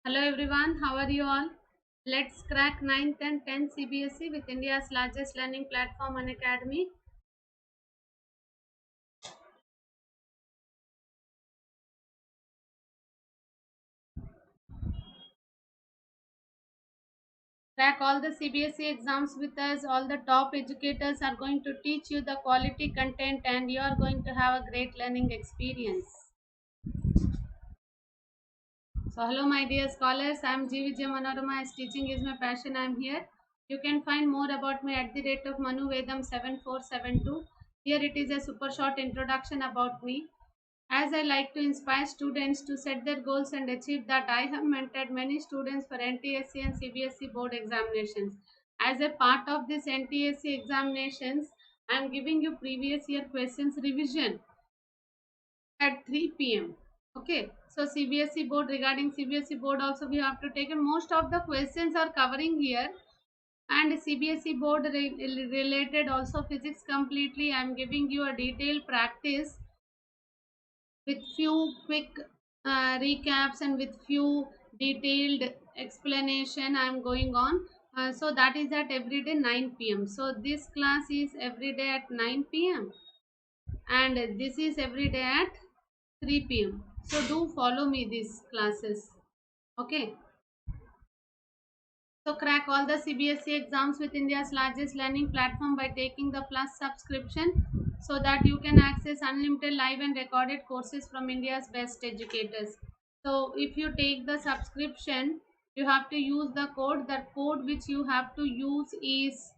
Hello everyone, how are you all? Let's crack 9th and 10th CBSE with India's largest learning platform and academy. Crack all the CBSE exams with us. All the top educators are going to teach you the quality content and you are going to have a great learning experience. So hello my dear scholars, I am G. Vijay Manorama. As teaching is my passion, I am here. You can find more about me at the rate of Manu Vedam 7472. Here it is a super short introduction about me. As I like to inspire students to set their goals and achieve that, I have mentored many students for NTSC and CBSE board examinations. As a part of this NTSC examinations, I am giving you previous year questions revision at 3 p.m. Okay, so CBSE board, regarding CBSE board also we have to take, and most of the questions are covering here, and CBSE board related also physics completely. I am giving you a detailed practice with few quick recaps and with few detailed explanation I am going on. So that is at every day 9 p.m. So this class is every day at 9 p.m. and this is every day at 3 p.m. So do follow me these classes. Okay. So crack all the CBSE exams with India's largest learning platform by taking the Plus subscription so that you can access unlimited live and recorded courses from India's best educators. So if you take the subscription, you have to use the code. The code which you have to use is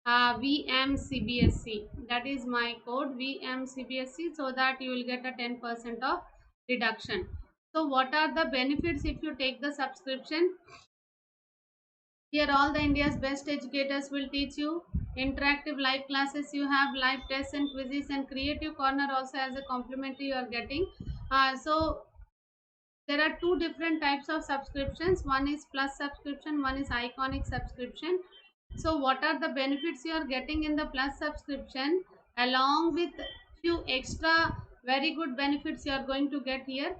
VMCBSE. That is my code VMCBSE, so that you will get a 10% of reduction. So what are the benefits if you take the subscription? Here all the India's best educators will teach you interactive live classes. You have live tests and quizzes, and creative corner also as a complimentary you are getting. So there are two different types of subscriptions. One is plus subscription, one is iconic subscription. So what are the benefits you are getting in the plus subscription? Along with few extra very good benefits you are going to get here.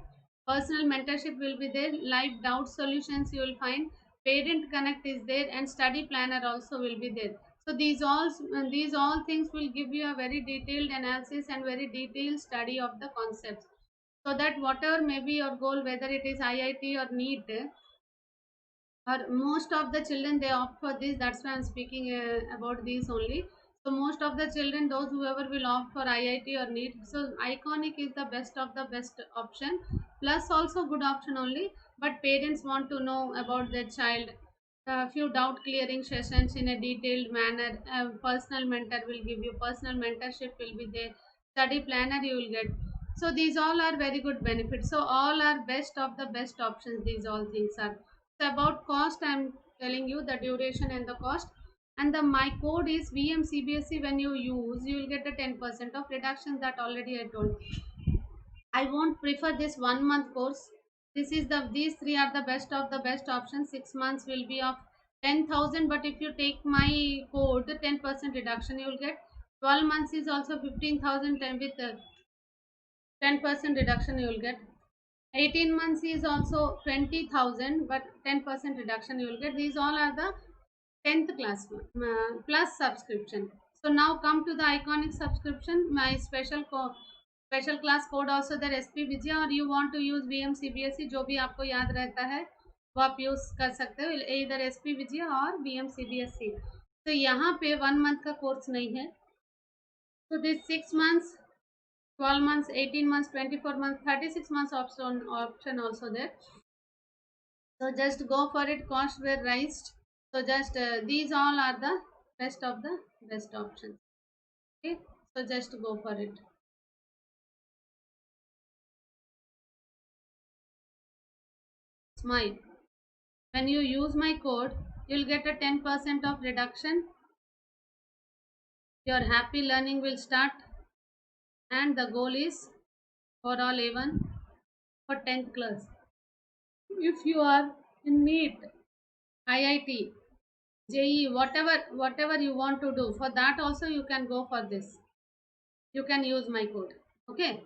Personal mentorship will be there, live doubt solutions you will find, parent connect is there, and study planner also will be there. So these all things will give you a very detailed analysis and very detailed study of the concepts, so that whatever may be your goal, whether it is IIT or NEET, or most of the children they opt for this. That's why I'm speaking about these only. So most of the children, those whoever will opt for IIT or NEET, so iconic is the best of the best option. Plus also good option only, but parents want to know about their child. A few doubt clearing sessions in a detailed manner. A personal mentor will give you, personal mentorship will be there, study planner you will get. So these all are very good benefits. So all are best of the best options, these all things are. So about cost, I'm telling you the duration and the cost. And the my code is VMCBSE. When you use, you will get a 10% of reduction, that already I told. I won't prefer this 1 month course. This is these three are the best of the best options. 6 months will be of 10,000, but if you take my code, 10% reduction you will get. 12 months is also 15,000, and with 10% reduction you will get. 18 months is also 20,000, but 10% reduction you will get. These all are the 10th class plus subscription. So now come to the iconic subscription. My special class code also there, SP Vijay, और you want to use VM CBSE, जो भी आपको याद रहता है वो आप use कर सकते हो, इधर SP Vijay और VM CBSE. तो यहाँ पे 1 मंथ का कोर्स नहीं है. So this 6 months, 12 months, 18 months, 24 months, 36 months option also there. So just go for it. Cost were raised. So just these all are the best of the best options. Okay. So just go for it. Smile. When you use my code, you'll get a 10% of reduction. Your happy learning will start, and the goal is for all A1 for 10th class. If you are in NEET, IIT, JE, whatever you want to do, for that also you can go for this. You can use my code. Okay.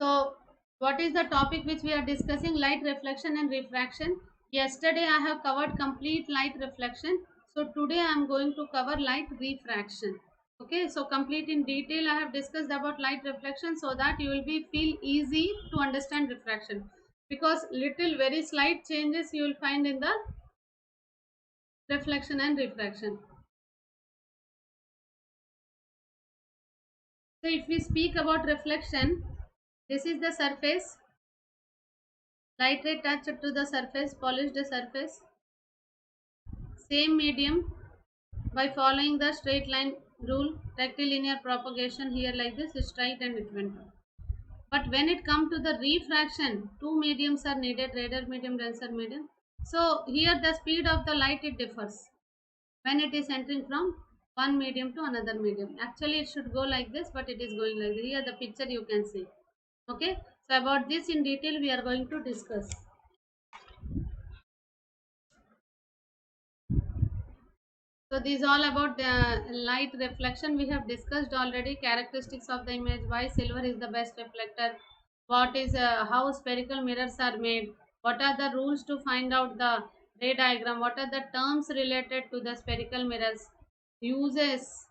So What is the topic which we are discussing? Light reflection and refraction. Yesterday I have covered complete light reflection. So today I am going to cover light refraction. Okay, so complete in detail I have discussed about light reflection so that you will be feel easy to understand refraction, because little very slight changes you will find in the reflection and refraction. So if we speak about reflection, this is the surface. Light ray touched to the surface, polished the surface. Same medium, by following the straight line rule, rectilinear propagation here like this is straight and it went up. But when it comes to the refraction, two mediums are needed, radar medium, denser medium. So here the speed of the light it differs when it is entering from one medium to another medium. Actually it should go like this, but it is going like this. Here the picture you can see. Okay, so about this in detail we are going to discuss. So this is all about light reflection. We have discussed already characteristics of the image, why silver is the best reflector, what is how spherical mirrors are made, what are the rules to find out the ray diagram, what are the terms related to the spherical mirrors, uses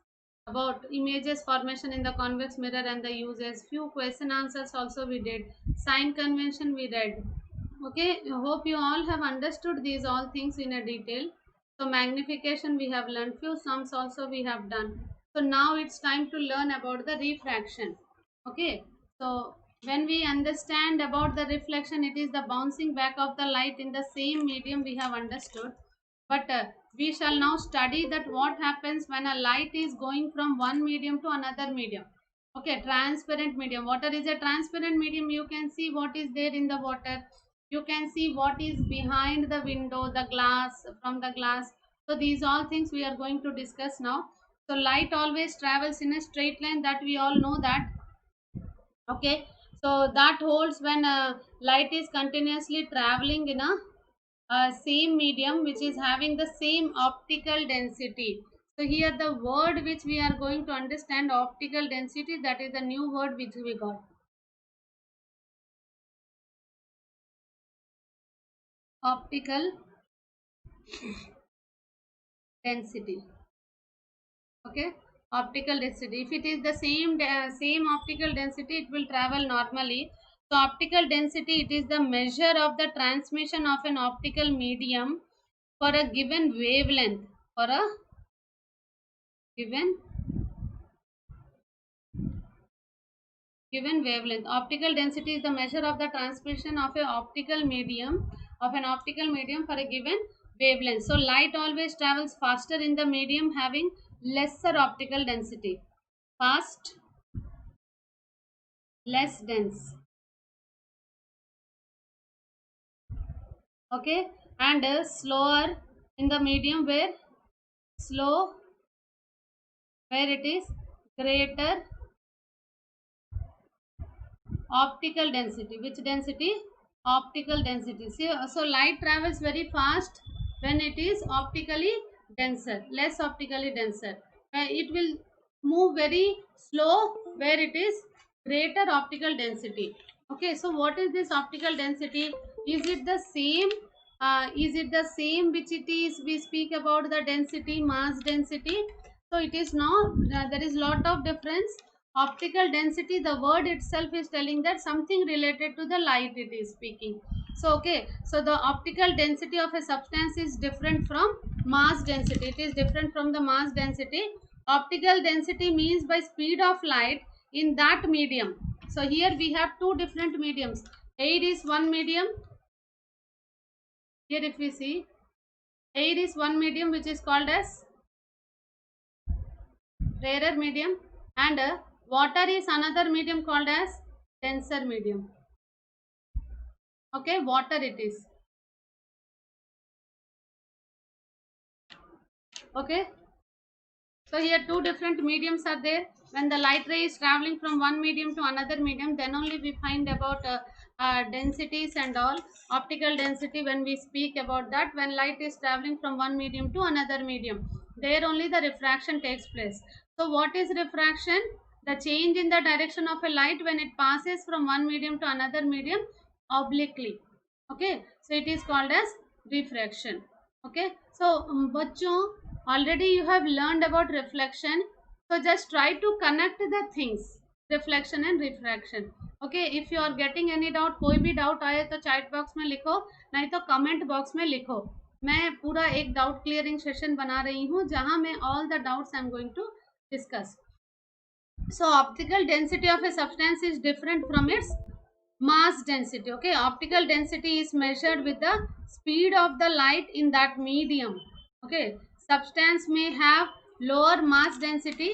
about images formation in the convex mirror and the uses, few question answers also we did, sign convention we read. Okay, I hope you all have understood these all things in a detail. So magnification we have learned, few sums also we have done. So now it's time to learn about the refraction. Okay, so when we understand about the reflection, it is the bouncing back of the light in the same medium we have understood. But we shall now study that what happens when a light is going from one medium to another medium. Okay, transparent medium. Water is a transparent medium. You can see what is there in the water. You can see what is behind the window, the glass, from the glass. So these all things we are going to discuss now. So light always travels in a straight line, that we all know that. Okay, so that holds when light is continuously traveling in a same medium which is having the same optical density. So here the word which we are going to understand, optical density, that is the new word which we got. Optical density. Okay, optical density. If it is the same optical density, it will travel normally. So optical density, it is the measure of the transmission of an optical medium for a given wavelength, for a given wavelength. Optical density is the measure of the transmission of a optical medium, for a given wavelength. So light always travels faster in the medium having lesser optical density. Fast, less dense. Okay, and slower in the medium where slow, where it is greater optical density. Which density? Optical density. See, so light travels very fast when it is optically denser, less optically denser. It will move very slow where it is greater optical density. Okay, so what is this optical density? Is it the same? Is it the same which it is we speak about the density, mass density? So it is not. There is lot of difference. Optical density, the word itself is telling that something related to the light it is speaking. So okay, so the optical density of a substance is different from mass density. It is different from the mass density. Optical density means by speed of light in that medium. So here we have two different mediums. Air is one medium. Here if we see, air is one medium which is called as rarer medium, and water is another medium called as denser medium. Okay, water it is. Okay, so here two different mediums are there. When the light ray is traveling from one medium to another medium, then only we find about densities and all. Optical density, when we speak about that, when light is traveling from one medium to another medium, there only the refraction takes place. So what is refraction? the change in the direction of a light when it passes from one medium to another medium obliquely. Okay, so it is called as refraction. Okay, so bachcho, already you have learned about reflection, so just try to connect the things, reflection and refraction. Okay, if you are getting any doubt, कोई भी doubt आए तो chat box में लिखो, नहीं तो comment box में लिखो. मैं पूरा एक डाउट क्लियरिंग सेशन बना रही हूँ जहां मैं all the doubts I am going to discuss. So optical density of a substance is different from its mass density. Okay, optical density is measured with the speed of the light in that medium. Okay, substance may have lower mass density,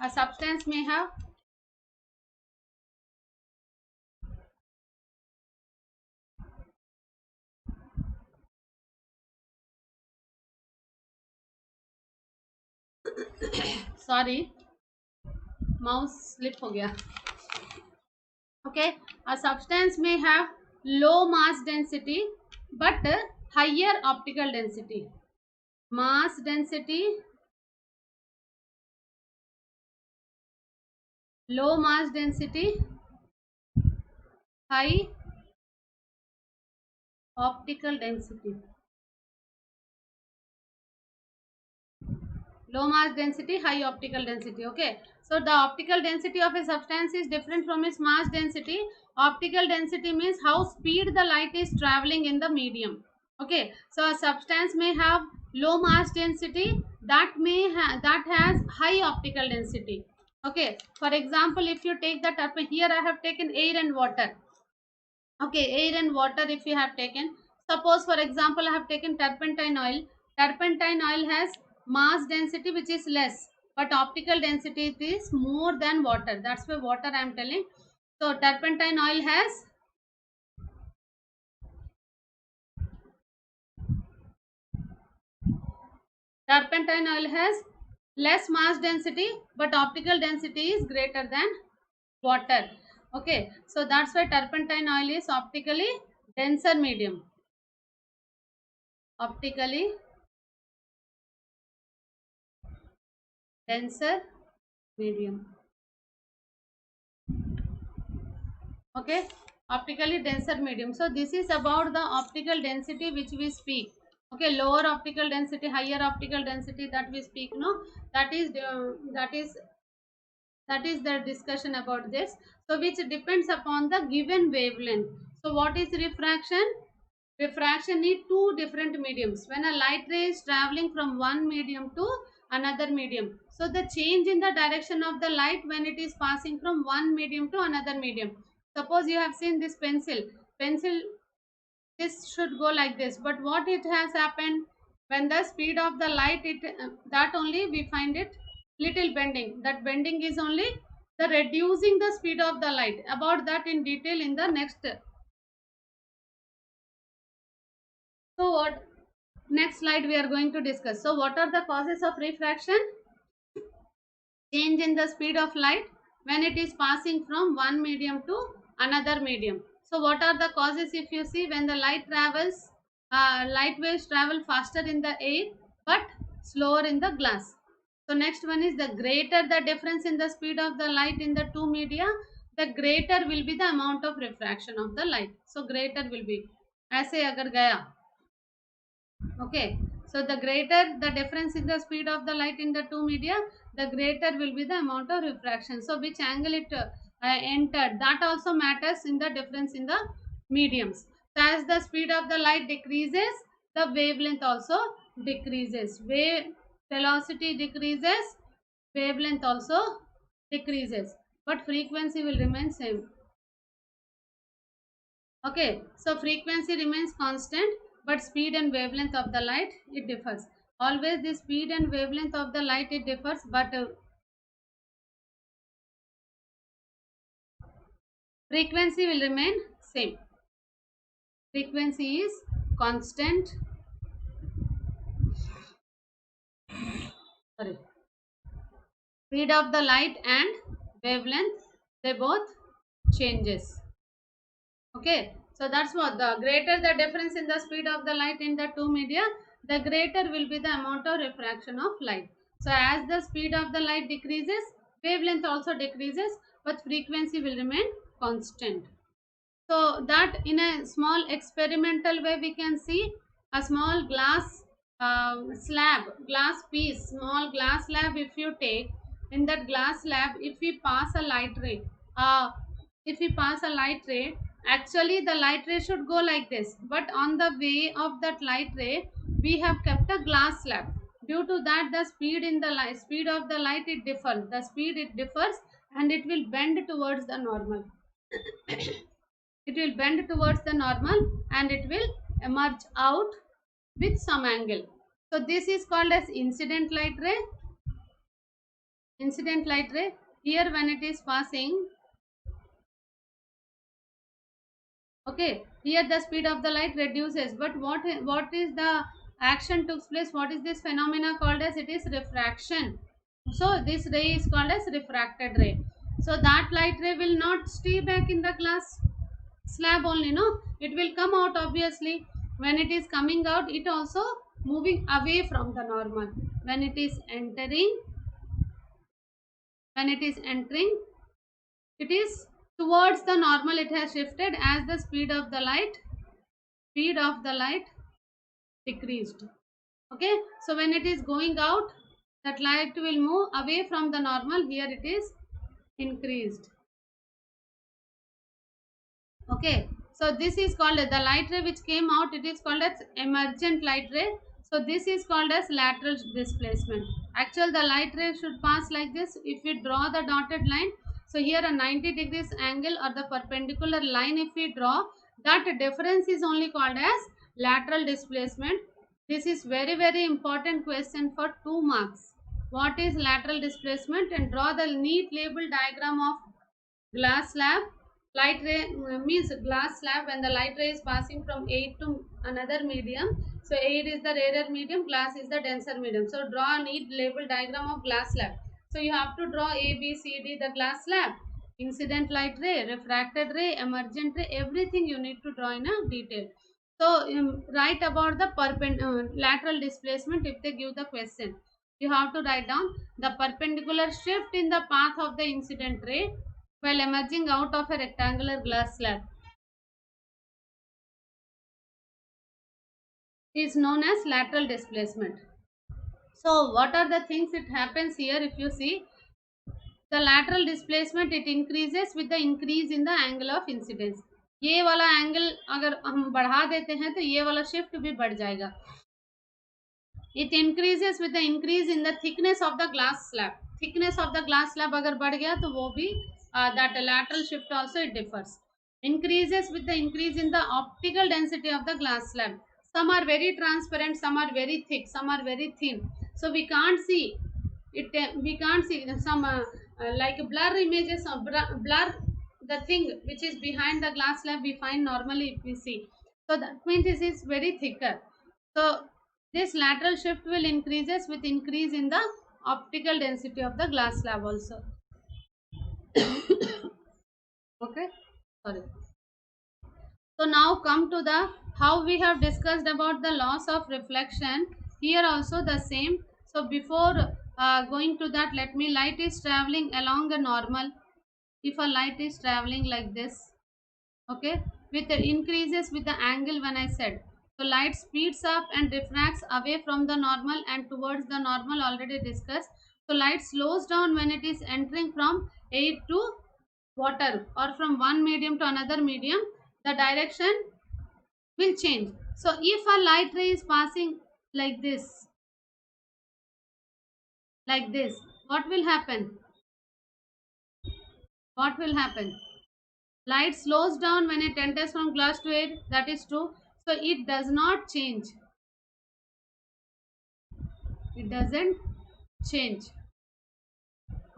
a substance may have sorry, mouse slip हो गया. Okay, a substance may have low mass density but higher optical density. Mass density, low mass density, high optical density. Low mass density, high optical density. Okay, so the optical density of a substance is different from its mass density. Optical density means how speed the light is traveling in the medium. Okay, so a substance may have low mass density that that has high optical density. Okay, for example, if you take the here I have taken air and water. Okay, air and water, if you have taken, suppose for example I have taken turpentine oil. Turpentine oil has mass density which is less, but optical density is more than water. That's why water I am telling. So turpentine oil has less mass density, but optical density is greater than water. Okay, so that's why turpentine oil is optically denser medium. Optically denser medium. Okay, optically denser medium. So this is about the optical density which we speak. Okay, lower optical density, higher optical density that we speak. No, that is the discussion about this. So which depends upon the given wavelength. So what is refraction? Refraction need two different mediums. When a light ray is traveling from one medium to another medium, so the change in the direction of the light when it is passing from one medium to another medium. Suppose you have seen this pencil, this should go like this, but what it has happened, when the speed of the light, that only we find it little bending. That bending is only the reducing the speed of the light. About that in detail in the next. So what next slide we are going to discuss. So what are the causes of refraction? Change in the speed of light when it is passing from one medium to another medium. So what are the causes? If you see, when the light travels, light waves travel faster in the air but slower in the glass. So next one is, the greater the difference in the speed of the light in the two media, the greater will be the amount of refraction of the light. So greater will be, ऐसे अगर गया. Okay, so the greater the difference in the speed of the light in the two media, the greater will be the amount of refraction. So which angle it entered, that also matters in the difference in the mediums. So as the speed of the light decreases, the wavelength also decreases. Wave velocity decreases, wavelength also decreases, but frequency will remain same. Okay, so frequency remains constant, but speed and wavelength of the light, it differs. Always the speed and wavelength of the light, it differs, but frequency will remain same. Frequency is constant. Sorry. Speed of the light and wavelength, they both changes. Okay, so that's what, the greater the difference in the speed of the light in the two media, the greater will be the amount of refraction of light. So as the speed of the light decreases, wavelength also decreases, but frequency will remain constant. So that in a small experimental way we can see a small glass glass piece, small glass slab. If you take in that glass slab, if we pass a light ray, uh, if we pass a light ray, actually the light ray should go like this, but on the way of that light ray we have kept a glass slab. Due to that, the speed in the light, speed of the light, it differs, the speed it differs, and it will bend towards the normal. It will bend towards the normal and it will emerge out with some angle. So this is called as incident light ray. Incident light ray. Here when it is passing, okay, here the speed of the light reduces, but what is the action took place? What is this phenomena called as? It is refraction. So this ray is called as refracted ray. So that light ray will not stay back in the glass slab only, no, it will come out. Obviously when it is coming out, it also moving away from the normal. When it is entering, when it is entering, it is towards the normal, it has shifted as the speed of the light decreased. Okay, so when it is going out, that light will move away from the normal. Here it is increased. Okay, so this is called the light ray which came out, it is called as emergent light ray. So this is called as lateral displacement. Actually the light ray should pass like this. If we draw the dotted line, so here a 90 degrees angle or the perpendicular line if we draw, that difference is only called as lateral displacement. This is very important question for 2 marks. What is lateral displacement? And draw the neat label diagram of glass slab. Light ray means glass slab. When the light ray is passing from air to another medium, so air is the rarer medium, glass is the denser medium. So draw a neat label diagram of glass slab. So you have to draw A, B, C, D, the glass slab, incident light ray, refracted ray, emergent ray, everything you need to draw in a detail. So write about the lateral displacement. If they give the question, you have to write down the perpendicular shift in the path of the incident ray while emerging out of a rectangular glass slab is known as lateral displacement. So what are the things it happens here? If you see, the lateral displacement, it increases with the increase in the angle of incidence. ये वाला angle अगर हम बढ़ा देते हैं तो ये वाला शिफ्ट भी बढ़ जाएगा. It increases with the increase in the thickness of the glass slab. Thickness of the glass slab अगर बढ़ गया तो वो भी that lateral shift also it differs. Increases with the increase in the optical density of the glass slab. Some are very transparent, some are very thick, some are very thin. So we can't see it. We can't see some like blur images or blur the thing which is behind the glass slab. We find normally if we see. So that means it is very thicker. So this lateral shift will increases with increase in the optical density of the glass slab also. Okay, sorry. So now come to the how we have discussed about the loss of reflection. Here also the same. So before going to that, let me, light is traveling along a normal. If a light is traveling like this, okay, with the increases with the angle when I said, so light speeds up and refracts away from the normal and towards the normal, already discussed. So light slows down when it is entering from air to water or from one medium to another medium, the direction will change. So if a light ray is passing like this, what will happen? What will happen? Light slows down when it enters from glass to air, that is true. So it does not change. It doesn't change.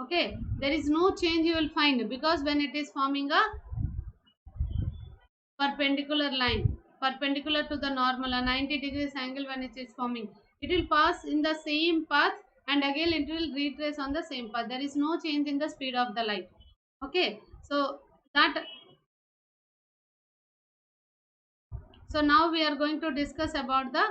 Okay, there is no change you will find, because when it is forming a perpendicular line, perpendicular to the normal, a 90 degrees angle, when it is forming, it will pass in the same path and again it will retrace on the same path. There is no change in the speed of the light. Okay, so that, so now we are going to discuss about the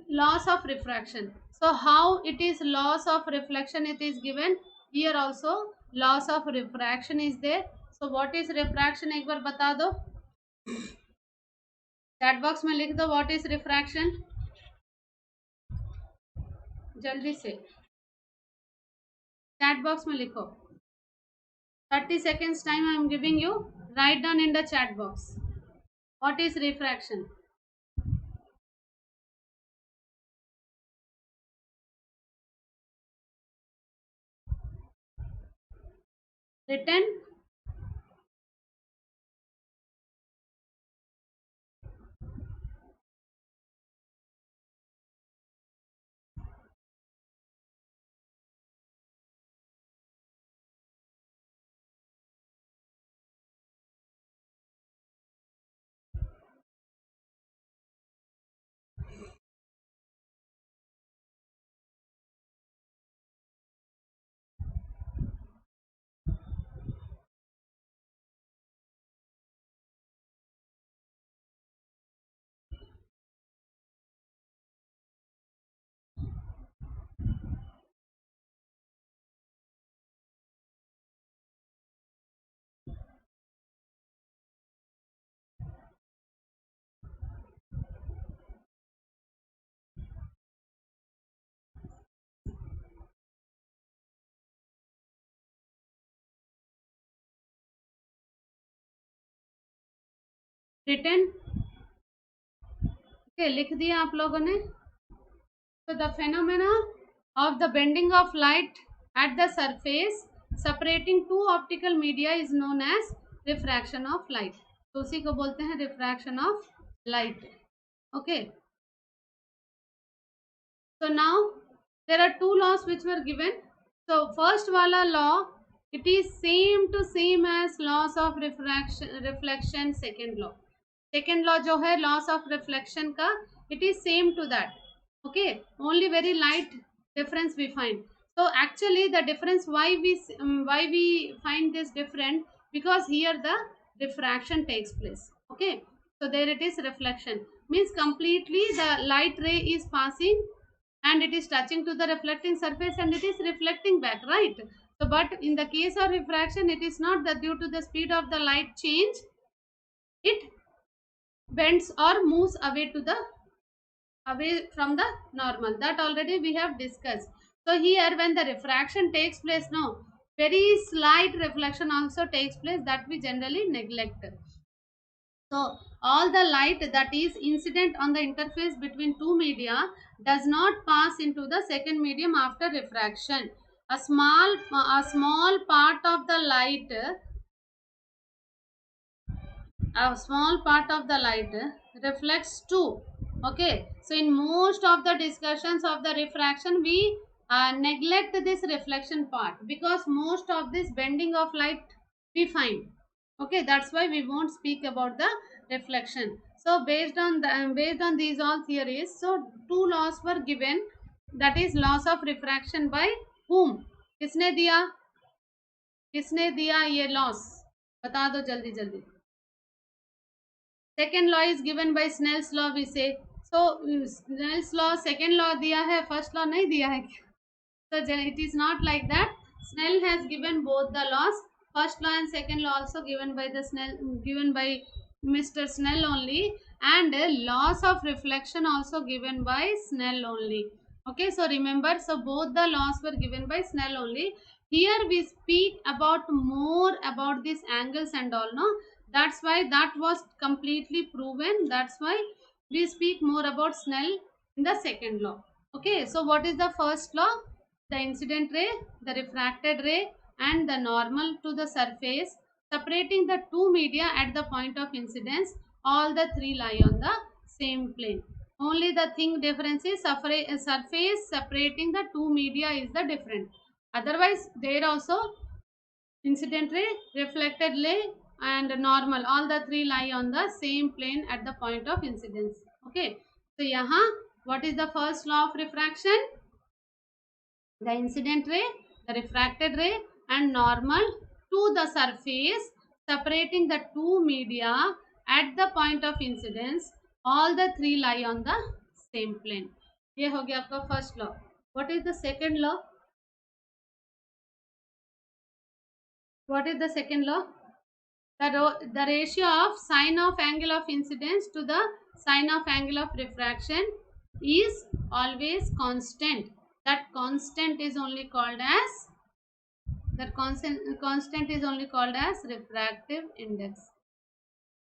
loss of refraction. So how it is loss of reflection, it is given Here also loss of refraction is there. So what is refraction एक बार बता दो, chat box में लिख दो what is refraction, जल्दी से chat box में लिखो. 30 seconds time I am giving you. Write down in the chat box what is refraction. Written. Written. Okay, लिख दिया आप लोगों ने. So the phenomena of the bending of light at the surface separating two optical media is known as refraction of light. तो उसी को बोलते हैं refraction of light. Okay. So now there are two laws which were given. So first wala law, it is same as laws of reflection. Second law जो है laws of reflection का, it is same to that. Okay, only very light difference we find. So actually the difference why we find this different, because here the diffraction takes place. Okay, so there it is reflection, means completely the light ray is passing and it is touching to the reflecting surface and it is reflecting back, right? So but in the case of refraction, it is not that due to the speed of the light change, it bends or moves away from the normal. That already we have discussed. So here when the refraction takes place, no, very slight reflection also takes place, that we generally neglect. So all the light that is incident on the interface between two media does not pass into the second medium after refraction. A small part of the light, reflects too. Okay, so in most of the discussions of the refraction, we neglect this reflection part because most of this bending of light we find. Okay, that's why we won't speak about the reflection. So based on these all theories, so two laws were given, that is laws of refraction by whom? किसने दिया ये loss, बता दो जल्दी जल्दी. Second law is given by Snell's law, we say. So Snell's law second law दिया है, first law नहीं दिया है. So it is not like that. Snell has given both the laws, first law and second law also given by Mr. Snell only, and laws of reflection also given by Snell only. Okay, so remember, so both the laws were given by Snell only. Here we speak about more about these angles and all, no? That's why that was completely proven. That's why we speak more about Snell in the second law. Okay, so what is the first law? The incident ray, the refracted ray, and the normal to the surface separating the two media at the point of incidence, all the three lie on the same plane. Only the thing difference is surface separating the two media is the different. Otherwise there also incident ray, reflected ray, and normal, all the three lie on the same plane at the point of incidence. Okay, so yahan what is the first law of refraction? The incident ray, the refracted ray, and normal to the surface separating the two media at the point of incidence, all the three lie on the same plane. ये हो गया आपका first law. What is the second law? What is the second law? The ratio of sine of angle of incidence to the sine of angle of refraction is always constant. That constant is only called as refractive index.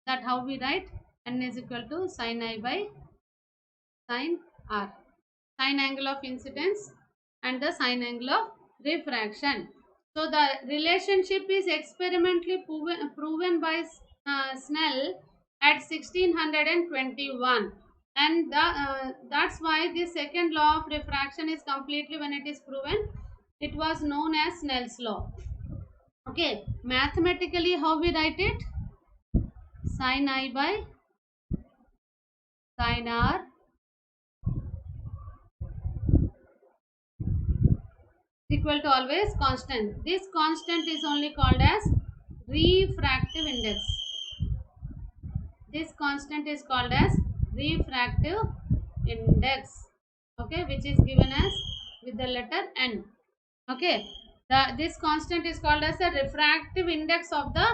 That how we write? N is equal to sin I by sin R. Sine angle of incidence and the sine angle of refraction. So the relationship is experimentally proven by Snell at 1621, and that's why the second law of refraction is completely, when it is proven, it was known as Snell's law. Okay, mathematically how we write it? Sin I by sin R equal to always constant. This constant is only called as refractive index. This constant is called as refractive index. Okay, which is given as with the letter N. Okay, this constant is called as the refractive index of the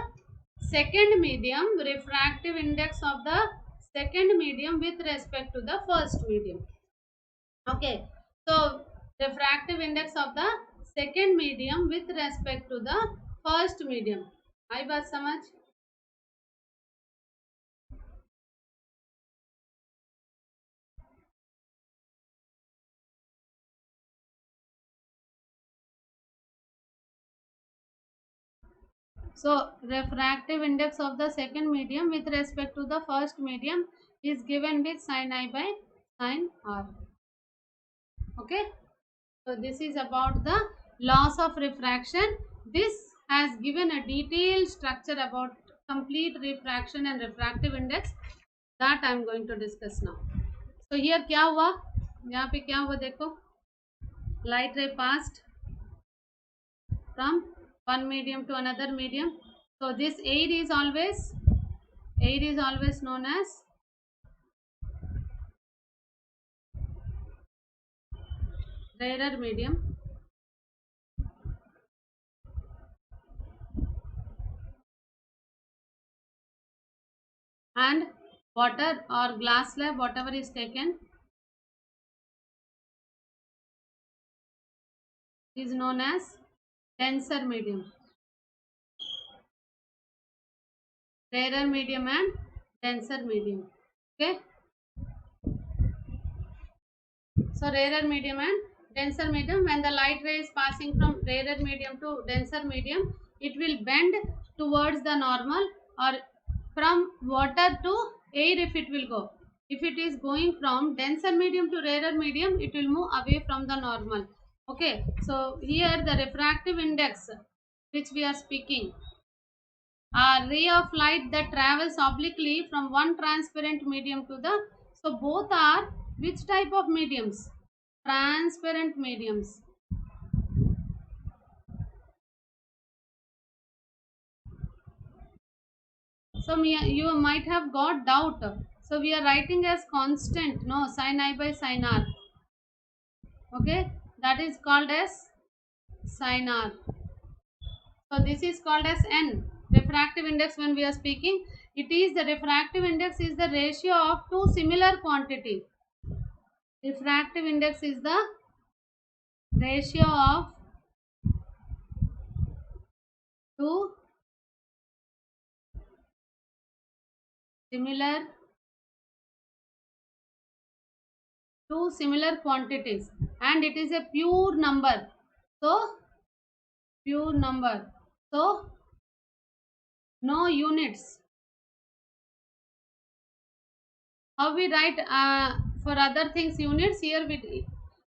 second medium. Refractive index of the second medium with respect to the first medium. Okay, so refractive index of the second medium with respect to the first medium. आई बात समझ? So refractive index of the second medium with respect to the first medium is given with sin I by sin R. Okay, so this is about the laws of refraction. This has given a detailed structure about complete refraction and refractive index that I am going to discuss now. So here क्या हुआ, यहाँ पे क्या हुआ देखो, light ray passed from one medium to another medium. So this air is always known as rarer medium, and water or glass slab, whatever is taken, is known as denser medium. Rarer medium and denser medium. Okay, so rarer medium and denser medium, when the light ray is passing from rarer medium to denser medium, it will bend towards the normal, or from water to air if it will go. If it is going from denser medium to rarer medium, it will move away from the normal. Okay, so here the refractive index which we are speaking, a ray of light that travels obliquely from one transparent medium to the, so both are which type of mediums? Transparent mediums. So you might have got doubt. So we are writing as constant, no, sin I by sin R. Okay, that is called as sin R. So this is called as N, refractive index. When we are speaking, it is the refractive index is the ratio of two similar quantity. Refractive index is the ratio of two similar quantities, and it is a pure number. So pure number. So no units. How we write for other things units, here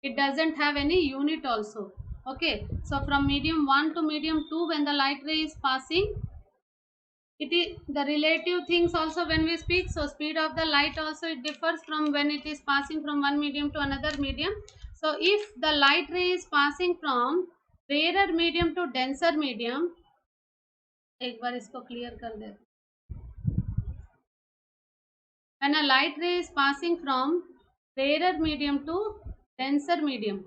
it doesn't have any unit also. Okay, so from medium 1 to medium 2, when the light ray is passing, it is the relative things also when we speak. So speed of the light also it differs from when it is passing from one medium to another medium. So if the light ray is passing from rarer medium to denser medium, एक बार इसको clear कर दे. When a light ray is passing from rarer medium to denser medium,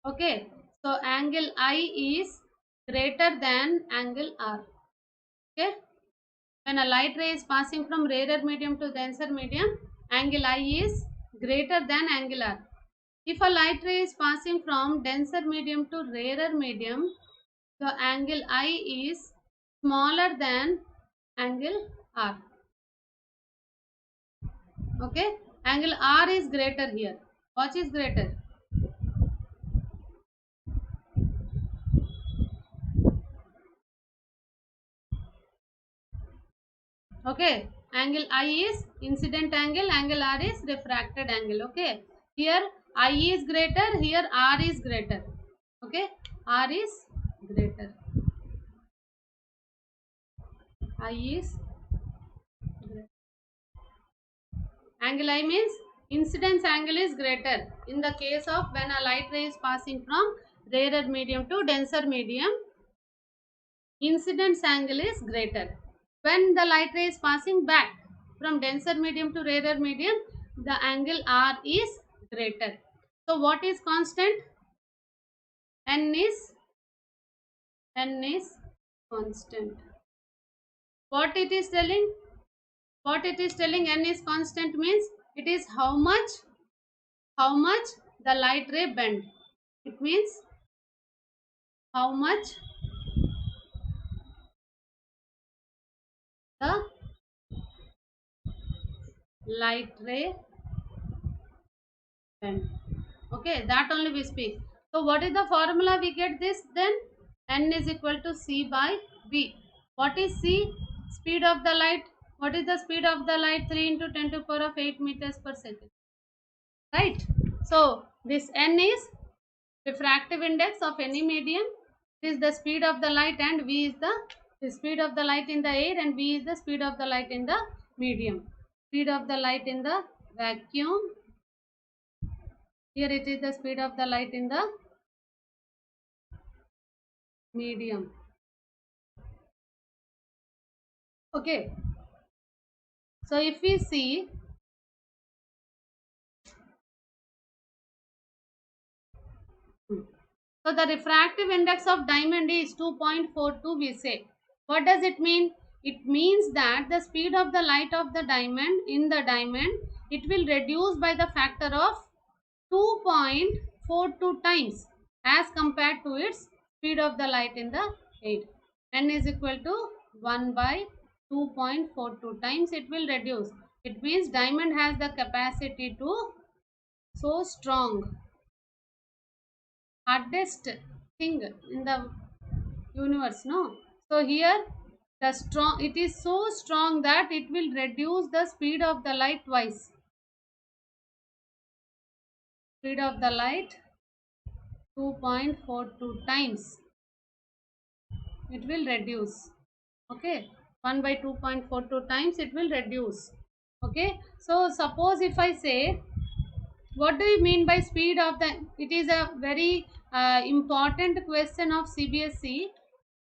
okay, so angle I is greater than angle R. Okay. When a light ray is passing from rarer medium to denser medium, angle I is greater than angle R. If a light ray is passing from denser medium to rarer medium, the angle I is smaller than angle R. Okay, angle R is greater here. What is greater? Okay, angle I is incident angle, angle R is refracted angle. Okay, here I is greater, here R is greater. Okay, R is greater. I is greater. Angle I means incidence angle is greater in the case of when a light ray is passing from rarer medium to denser medium, incidence angle is greater. When the light ray is passing back from denser medium to rarer medium, the angle R is greater. So what is constant? N is constant. What it is telling? What it is telling, N is constant means it is how much the light ray bend. It means how much the light ray bend. Okay, that only we speak. So what is the formula we get this then? N is equal to C by V. What is C? Speed of the light. What is the speed of the light? 3 into 10 to the power of 8 meters per second. Right? So this N is refractive index of any medium. It is the speed of the light, and V is the speed of the light in the air, and V is the speed of the light in the medium. Speed of the light in the vacuum. Here it is the speed of the light in the medium. Okay. So if we see, so the refractive index of diamond is 2.42 we say. What does it mean? It means that the speed of the light of the diamond in the diamond, it will reduce by the factor of 2.42 times as compared to its speed of the light in the air. N is equal to 1 by 2.42 times it will reduce. It means diamond has the capacity to so strong, hardest thing in the universe, no? So here the strong, it is so strong that it will reduce the speed of the light twice. Speed of the light 2.42 times it will reduce. Okay, 1 by 2.42 times it will reduce. Okay, so suppose if I say, what do you mean by speed of the, it is a very important question of CBSE.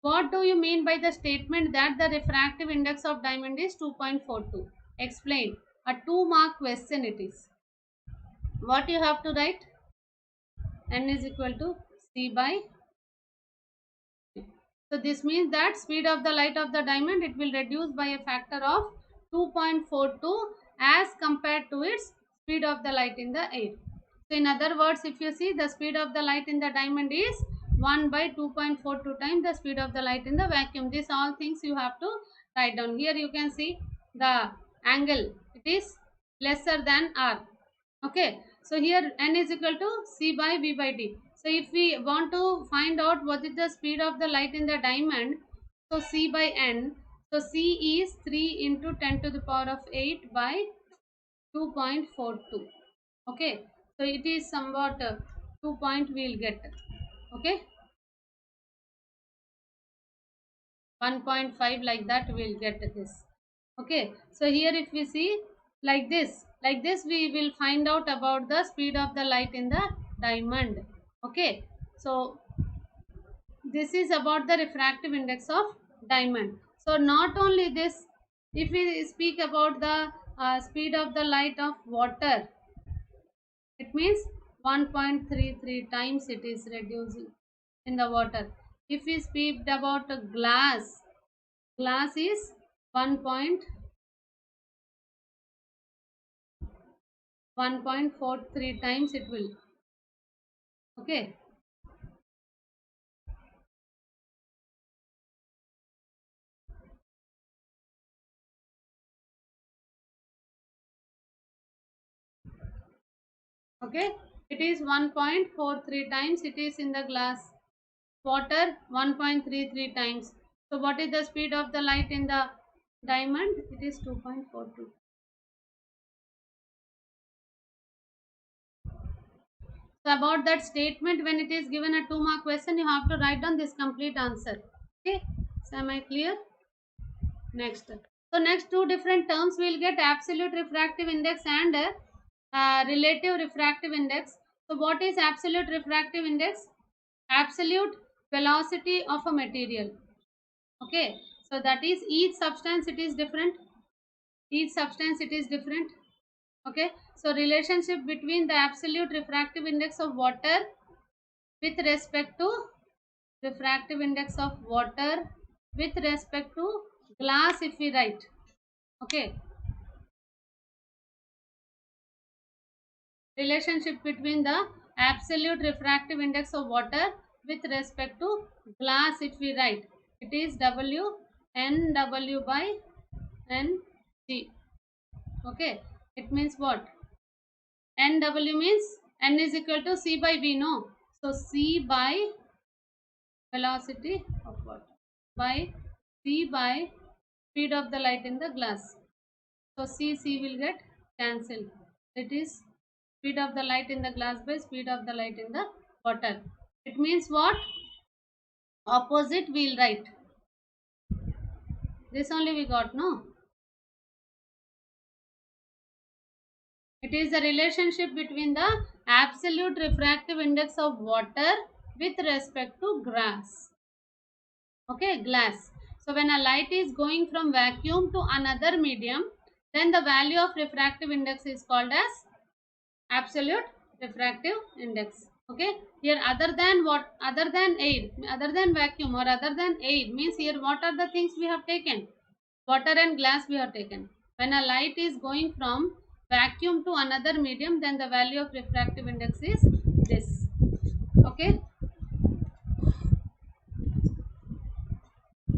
What do you mean by the statement that the refractive index of diamond is 2.42? Explain. A 2-mark question it is. What you have to write? N is equal to C by. So this means that speed of the light of the diamond, it will reduce by a factor of 2.42 as compared to its speed of the light in the air. So in other words, if you see, the speed of the light in the diamond is 1 by 2.42 times the speed of the light in the vacuum. These all things you have to write down. Here you can see the angle, it is lesser than R. Okay, so here N is equal to C by V by D. So if we want to find out what is the speed of the light in the diamond, so C by N, so C is 3 into 10 to the power of 8 by 2.42. Okay, so it is somewhat 2 point we will get. Okay, 1.5 like that we will get this. Okay, so here if we see like this we will find out about the speed of the light in the diamond. Okay, so this is about the refractive index of diamond. So not only this, if we speak about the speed of the light of water, it means 1.33 times it is reduced in the water. If we speak about a glass, glass is 1.43 times it will. Okay. Okay, it is 1.43 times it is in the glass. Water 1.33 times. So what is the speed of the light in the diamond? It is 2.42. So about that statement, when it is given a 2-mark question, you have to write down this complete answer. Okay, so am I clear? Next. So next two different terms we will get: absolute refractive index and relative refractive index. So what is absolute refractive index? Absolute velocity of a material. Okay, so that is each substance it is different. Each substance it is different. Okay, so relationship between the absolute refractive index of water with respect to refractive index of water with respect to glass, if we write. Okay, relationship between the absolute refractive index of water with respect to glass, if we write, it is W NW by NG. Okay, it means what? NW means N is equal to C by V, no? So C by velocity of water by C by speed of the light in the glass. So C will get cancelled. It is speed of the light in the glass by speed of the light in the water. It means what? Opposite we'll write. This only we got, no? It is the relationship between the absolute refractive index of water with respect to glass. Okay, glass. So when a light is going from vacuum to another medium, then the value of refractive index is called as absolute refractive index. Okay, here other than what? Other than air, other than vacuum or other than air means here what are the things we have taken? Water and glass we have taken. When a light is going from vacuum to another medium, then the value of refractive index is this. Okay,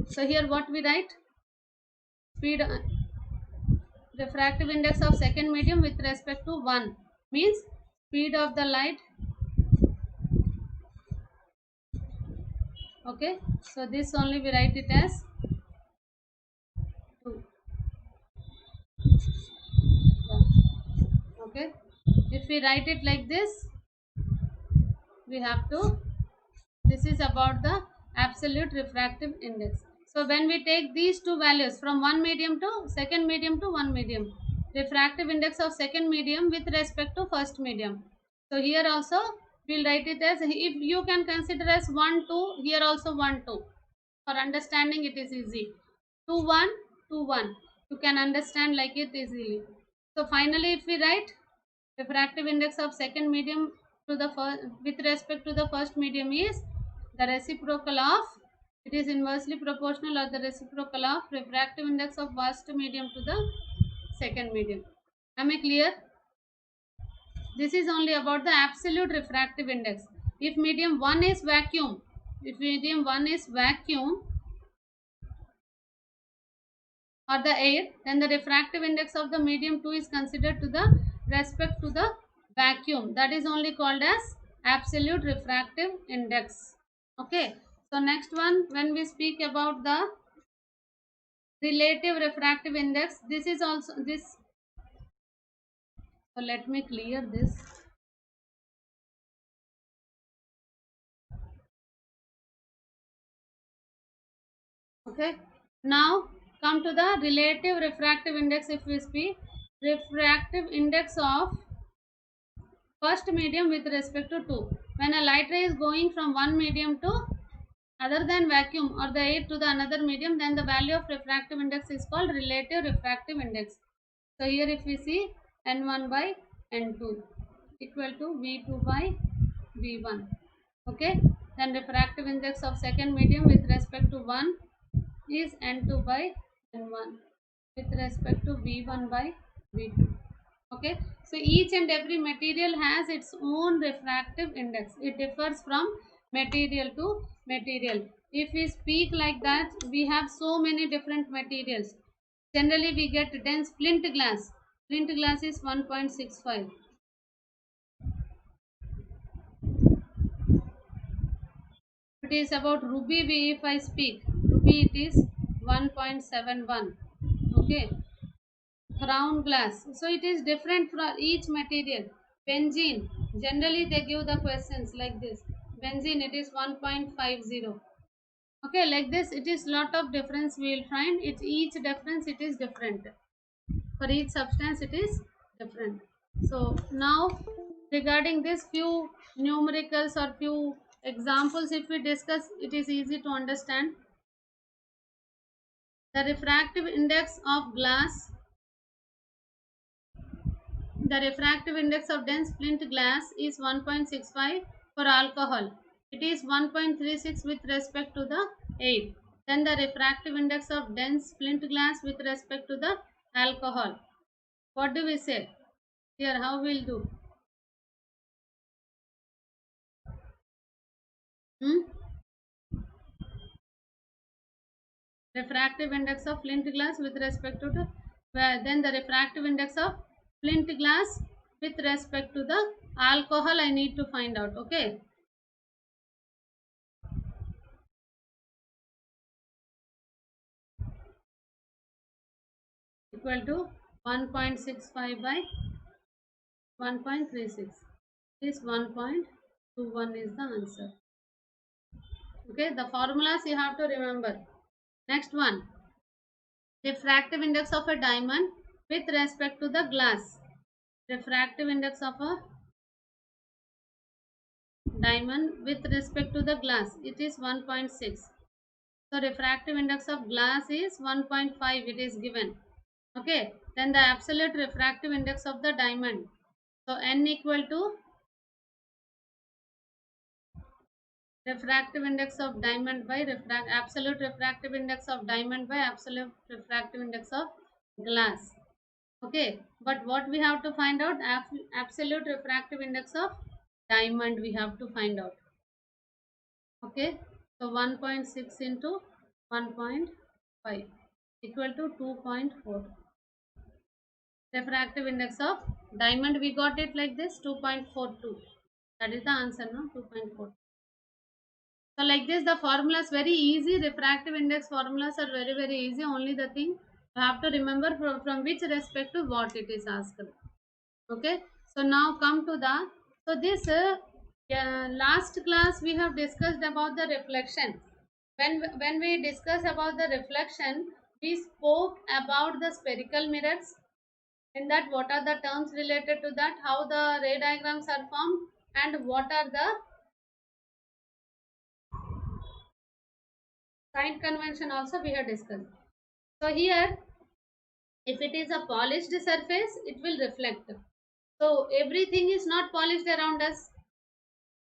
so here what we write? Speed refractive index of second medium with respect to 1 means speed of the light. Okay, so this only we write it as 2. Okay, if we write it like this, we have to, this is about the absolute refractive index. So when we take these two values from one medium to second medium to one medium, refractive index of second medium with respect to first medium. So here also we'll write it as, if you can consider as 1 2, here also 1 2. For understanding it is easy. 2 1 2 1. You can understand like it easily. So finally if we write refractive index of second medium to the first with respect to the first medium is the reciprocal of, it is inversely proportional or the reciprocal of refractive index of first medium to the second medium. Am I clear? This is only about the absolute refractive index. If medium 1 is vacuum, if medium 1 is vacuum or the air, then the refractive index of the medium 2 is considered to the respect to the vacuum. That is only called as absolute refractive index. Okay, so next one, when we speak about the relative refractive index, this is also this. So let me clear this. Okay, now come to the relative refractive index. If we speak refractive index of first medium with respect to 2, when a light ray is going from one medium to other than vacuum or the air to the another medium, then the value of refractive index is called relative refractive index. So here if we see n1 by n2 equal to v2 by v1. Okay, Then refractive index of second medium with respect to 1 is n2 by n1 with respect to v1 by v2. Okay, so each and every material has its own refractive index. It differs from material to material. If we speak like that, we have so many different materials. Generally we get dense flint glass. Flint glass is 1.65. It is about ruby. If I speak ruby, it is 1.71. Okay, crown glass, so it is different for each material. Benzene, generally they give the questions like this. Benzene, it is 1.50. Okay, like this it is lot of difference we will find. It's each difference, it is different. For each substance it is different. So now regarding this few numericals or few examples if we discuss, it is easy to understand. The refractive index of glass, the refractive index of dense flint glass is 1.65 for alcohol. It is 1.36 with respect to the air. Then the refractive index of dense flint glass with respect to the alcohol. What do we say? Here, how we'll do? Hmm? Refractive index of flint glass with respect to the, then the refractive index of flint glass with respect to the alcohol I need to find out. Okay. Equal to 1.65 by 1.36. This 1.21 is the answer. Okay, the formulas you have to remember. Next one, refractive index of a diamond with respect to the glass. Refractive index of a diamond with respect to the glass, it is 1.6. So refractive index of glass is 1.5, it is given. Okay, then the absolute refractive index of the diamond. So n equal to refractive index of diamond by absolute refractive index of diamond by absolute refractive index of glass. Okay, but what we have to find out? Absolute refractive index of diamond we have to find out. Okay, so 1.6 into 1.5 equal to 2.4. Refractive index of diamond, we got it like this, 2.42. That is the answer, no? 2.4. So like this, the formula is very easy. Refractive index formulas are very, very easy. Only the thing you have to remember from which respect to what it is asked. Okay. So now come to the, so this last class we have discussed about the reflection. When we discuss about the reflection, we spoke about the spherical mirrors. In that, what are the terms related to that? How the ray diagrams are formed, and what are the sign convention also we have discussed. So here, if it is a polished surface, it will reflect. So everything is not polished around us.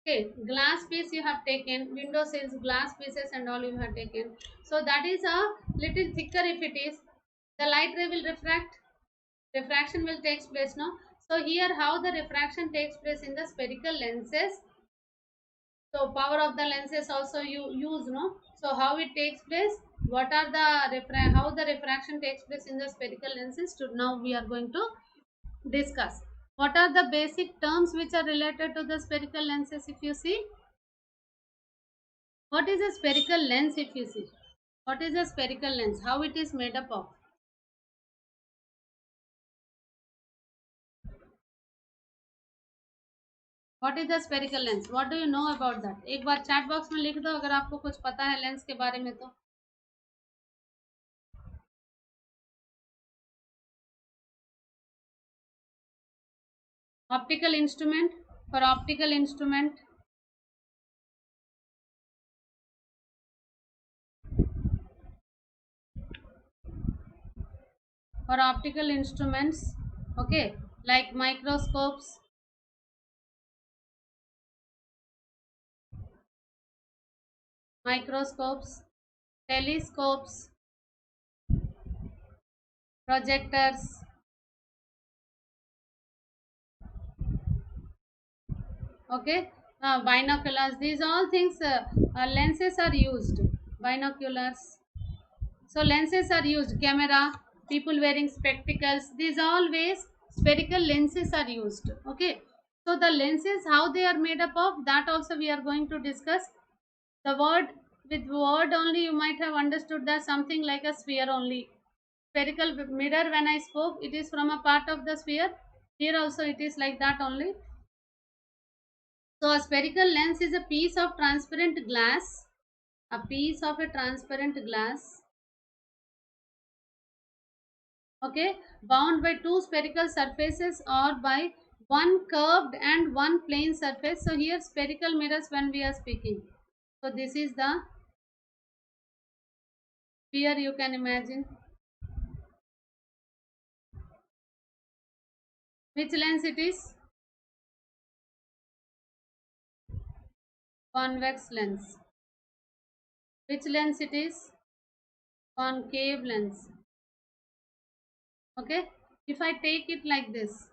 Okay, glass piece you have taken, window sills, glass pieces and all you have taken. So that is a little thicker if it is. The light ray will refract. Refraction will take place, no? So here how the refraction takes place in the spherical lenses. So power of the lenses also you use, no? So how it takes place, what are the how the refraction takes place in the spherical lenses, to now we are going to discuss. What are the basic terms which are related to the spherical lenses? If you see, what is a spherical lens? If you see, what is a spherical lens, how it is made up of? What is the spherical lens? What do you know about that? एक बार chat box में लिख दो अगर आपको कुछ पता है lens के बारे में तो. Optical instrument, for optical instrument, for optical instruments, okay, like microscopes, microscopes, telescopes, projectors, okay, binoculars. These all things, lenses are used. Binoculars. So lenses are used. Camera, people wearing spectacles. These always spherical lenses are used. Okay. So the lenses, how they are made up of, that also we are going to discuss. The word, with word only you might have understood that something like a sphere only. Spherical mirror, when I spoke, it is from a part of the sphere. Here also it is like that only. So a spherical lens is a piece of transparent glass, a piece of a transparent glass, okay, bound by two spherical surfaces or by one curved and one plane surface. So here spherical mirrors when we are speaking. So this is the sphere, you can imagine. Which lens it is? Convex lens. Which lens it is? Concave lens. Okay. If I take it like this,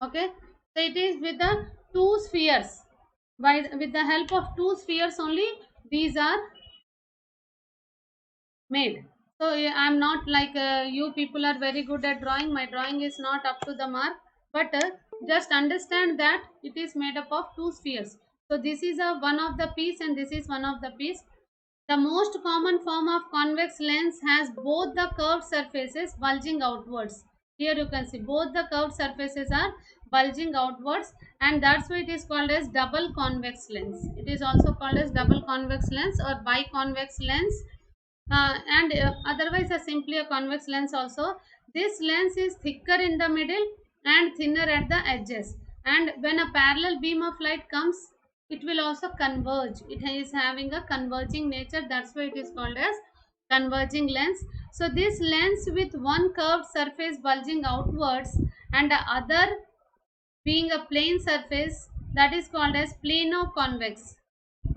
okay, so it is with the two spheres, by with the help of two spheres only these are made. So I'm not like, you people are very good at drawing, my drawing is not up to the mark, but just understand that it is made up of two spheres. So this is a one of the piece and this is one of the piece. The most common form of convex lens has both the curved surfaces bulging outwards. Here you can see both the curved surfaces are bulging outwards, and that's why it is called as double convex lens. It is also called as double convex lens or biconvex lens, and otherwise simply a convex lens also. This lens is thicker in the middle and thinner at the edges, and when a parallel beam of light comes, it will also converge. It is having a converging nature, that's why it is called as converging lens. So this lens with one curved surface bulging outwards and the other being a plane surface, that is called as plano-convex.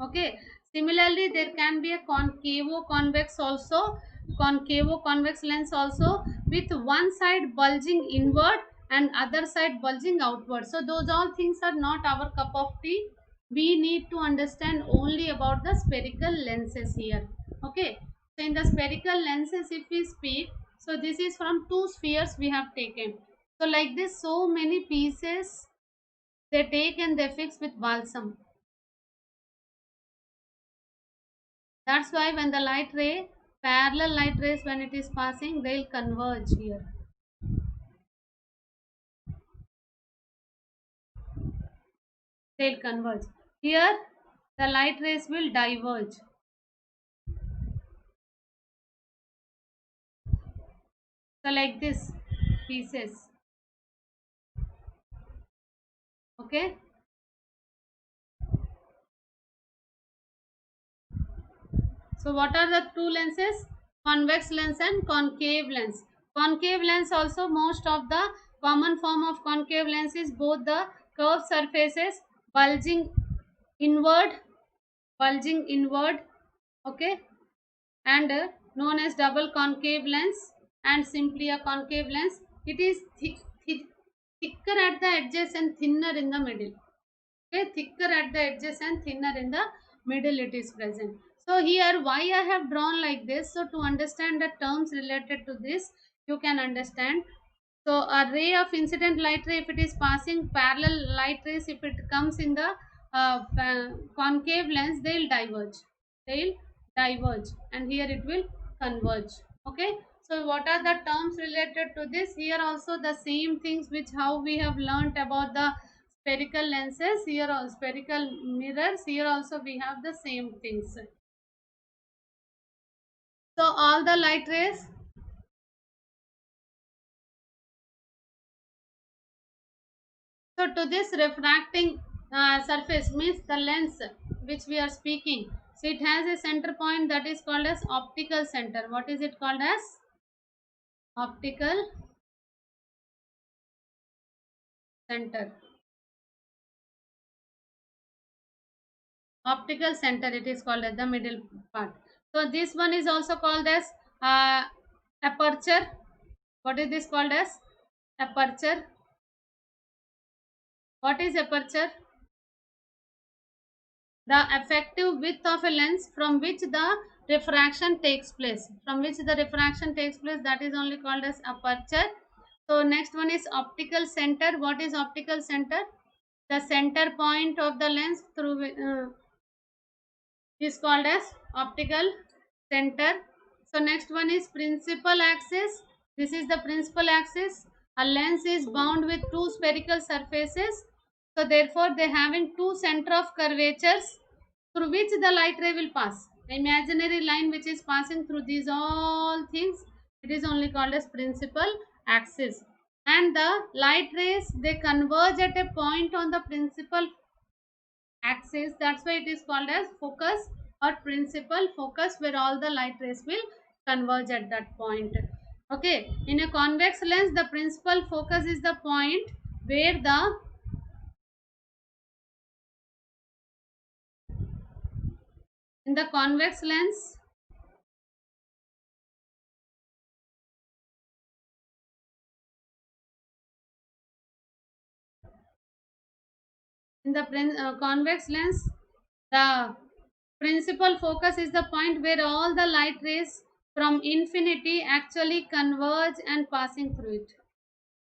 Okay. Similarly, there can be a concavo-convex also, concavo-convex lens also, with one side bulging inward and other side bulging outward. So those all things are not our cup of tea. We need to understand only about the spherical lenses here. Okay. So in the spherical lenses, if we speak, so this is from two spheres we have taken. So like this, so many pieces they take and they fix with balsam. That's why when the light ray, parallel light rays, when it is passing, they'll converge here. They'll converge. Here, the light rays will diverge. So like this, pieces. Okay. So what are the two lenses? Convex lens and concave lens. Concave lens also, most of the common form of concave lens is both the curved surfaces bulging inward, bulging inward, okay, and known as double concave lens and simply a concave lens. It is thicker at the edges and thinner in the middle. Okay, thicker at the edges and thinner in the middle it is present. So here why I have drawn like this, so to understand the terms related to this you can understand. So a ray of incident light ray, if it is passing parallel light rays, if it comes in the concave lens, they'll diverge, they'll diverge, and here it will converge. Okay. So what are the terms related to this? Here also the same things which how we have learnt about the spherical lenses, here or spherical mirrors, here also we have the same things. So all the light rays, so to this refracting surface means the lens which we are speaking. So it has a center point that is called as optical center. What is it called as? Optical center. Optical center, it is called at the middle part. So this one is also called as uh, aperture. What is this called as? Aperture. What is aperture? The effective width of a lens from which the refraction takes place. From which the refraction takes place, that is only called as aperture. So next one is optical center. What is optical center? The center point of the lens through is called as optical center. So next one is principal axis. This is the principal axis. A lens is bound with two spherical surfaces, so therefore they having two center of curvatures through which the light ray will pass. The imaginary line which is passing through these all things, it is only called as principal axis. And the light rays, they converge at a point on the principal axis, that's why it is called as focus or principal focus, where all the light rays will converge at that point. Okay, in a convex lens, the principal focus is the point where the in the convex lens, in the convex lens, the principal focus is the point where all the light rays from infinity actually converge and passing through it.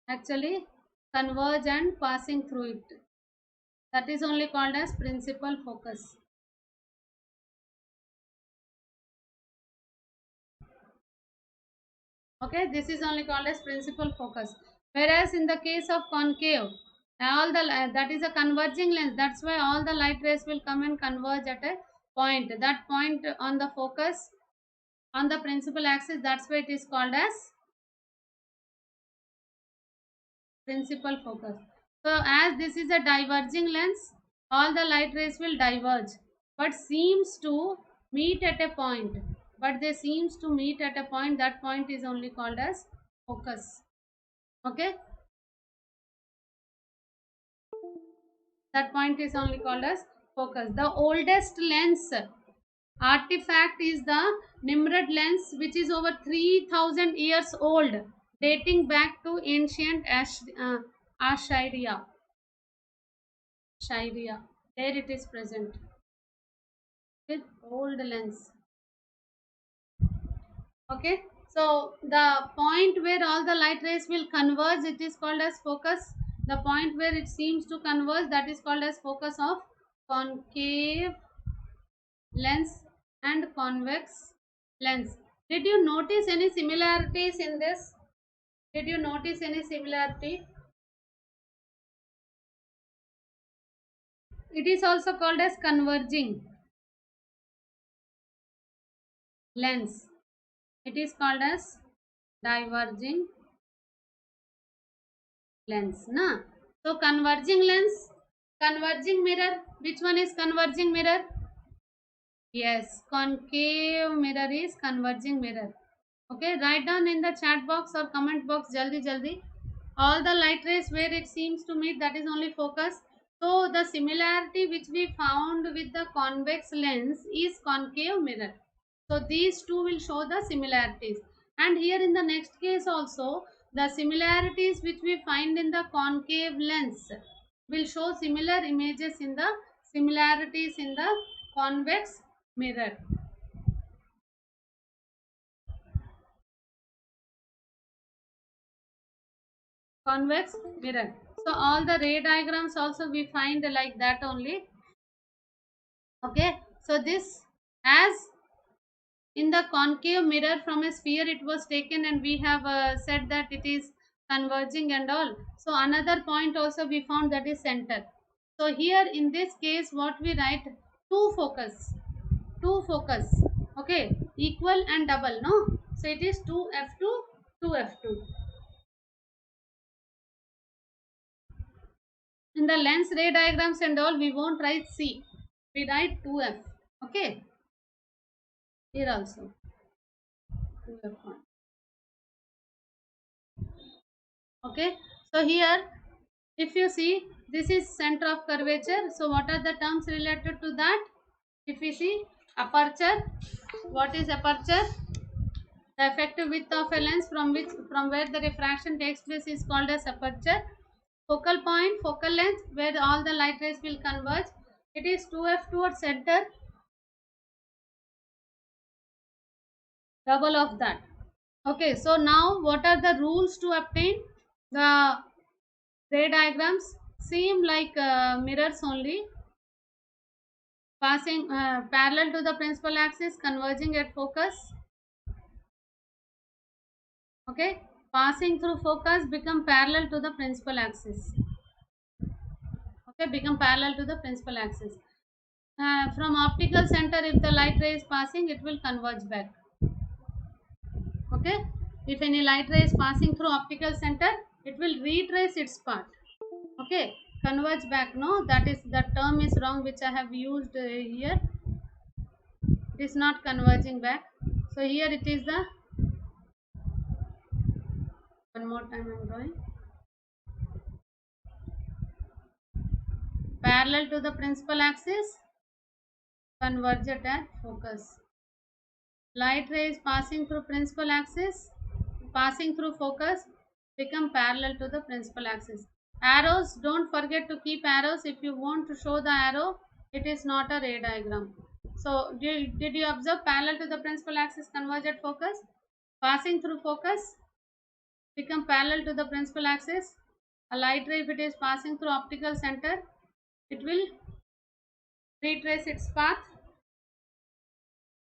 Actually converge and passing through it. That is only called as principal focus. Okay, this is only called as principal focus. Whereas in the case of concave, all the that is a converging lens. That's why all the light rays will come and converge at a point. That point on the focus on the principal axis. That's why it is called as principal focus. So as this is a diverging lens, all the light rays will diverge, but seems to meet at a point. But they seems to meet at a point. That point is only called as focus. Okay, that point is only called as focus. The oldest lens artifact is the Nimrod lens, which is over 3000 years old, dating back to ancient Assyria. There it is present with old lens. Okay, so the point where all the light rays will converge, it is called as focus. The point where it seems to converge, that is called as focus of concave lens and convex lens. Did you notice any similarities in this? Did you notice any similarity? It is also called as converging lens. It is called as diverging lens. Na? So converging lens, converging mirror. Which one is converging mirror? Yes, concave mirror is converging mirror. Okay, write down in the chat box or comment box jaldi jaldi. All the light rays where it seems to meet, that is only focus. So the similarity which we found with the convex lens is concave mirror. So these two will show the similarities. And here in the next case also, the similarities which we find in the concave lens will show similar images in the similarities in the convex mirror. Convex mirror. So all the ray diagrams also we find like that only. Okay, so this, as in the concave mirror from a sphere it was taken, and we have said that it is converging and all. So another point also we found, that is center. So here in this case what we write, two focus, okay, equal and double, no? So it is 2f2, 2f2. In the lens ray diagrams and all, we won't write C, we write 2f. Okay, Here also 2f1. Okay, so here if you see, this is center of curvature. So what are the terms related to that? If we see aperture, what is aperture? The effective width of a lens from where the refraction takes place is called as aperture. Focal point, focal length, where all the light rays will converge. It is 2f towards center, double of that. Okay, so now what are the rules to obtain the ray diagrams? Seem like mirrors only, passing parallel to the principal axis, converging at focus. Okay, passing through focus, become parallel to the principal axis. Okay, become parallel to the principal axis. From optical center, if the light ray is passing, it will converge back. Okay, if any light ray is passing through optical center, it will retrace its path. Okay, converge back. No, that is, the term is wrong which I have used here. It is not converging back. So here it is the, one more time I am drawing, parallel to the principal axis, converge at focus. Light ray is passing through principal axis, passing through focus, become parallel to the principal axis. Arrows, don't forget to keep arrows. If you want to show the arrow, it is not a ray diagram. So did you observe parallel to the principal axis, converge at focus, passing through focus, become parallel to the principal axis. A light ray, if it is passing through optical center, it will retrace its path.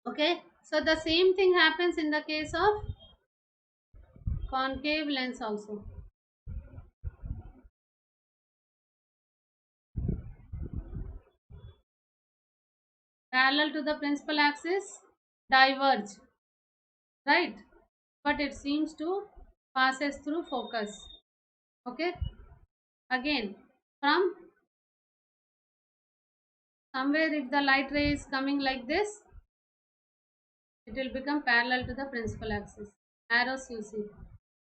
Okay, so the same thing happens in the case of concave lens also. Parallel to the principal axis, diverge, right? But it seems to passes through focus. Okay, again from somewhere, if the light ray is coming like this, it will become parallel to the principal axis. Arrows you see.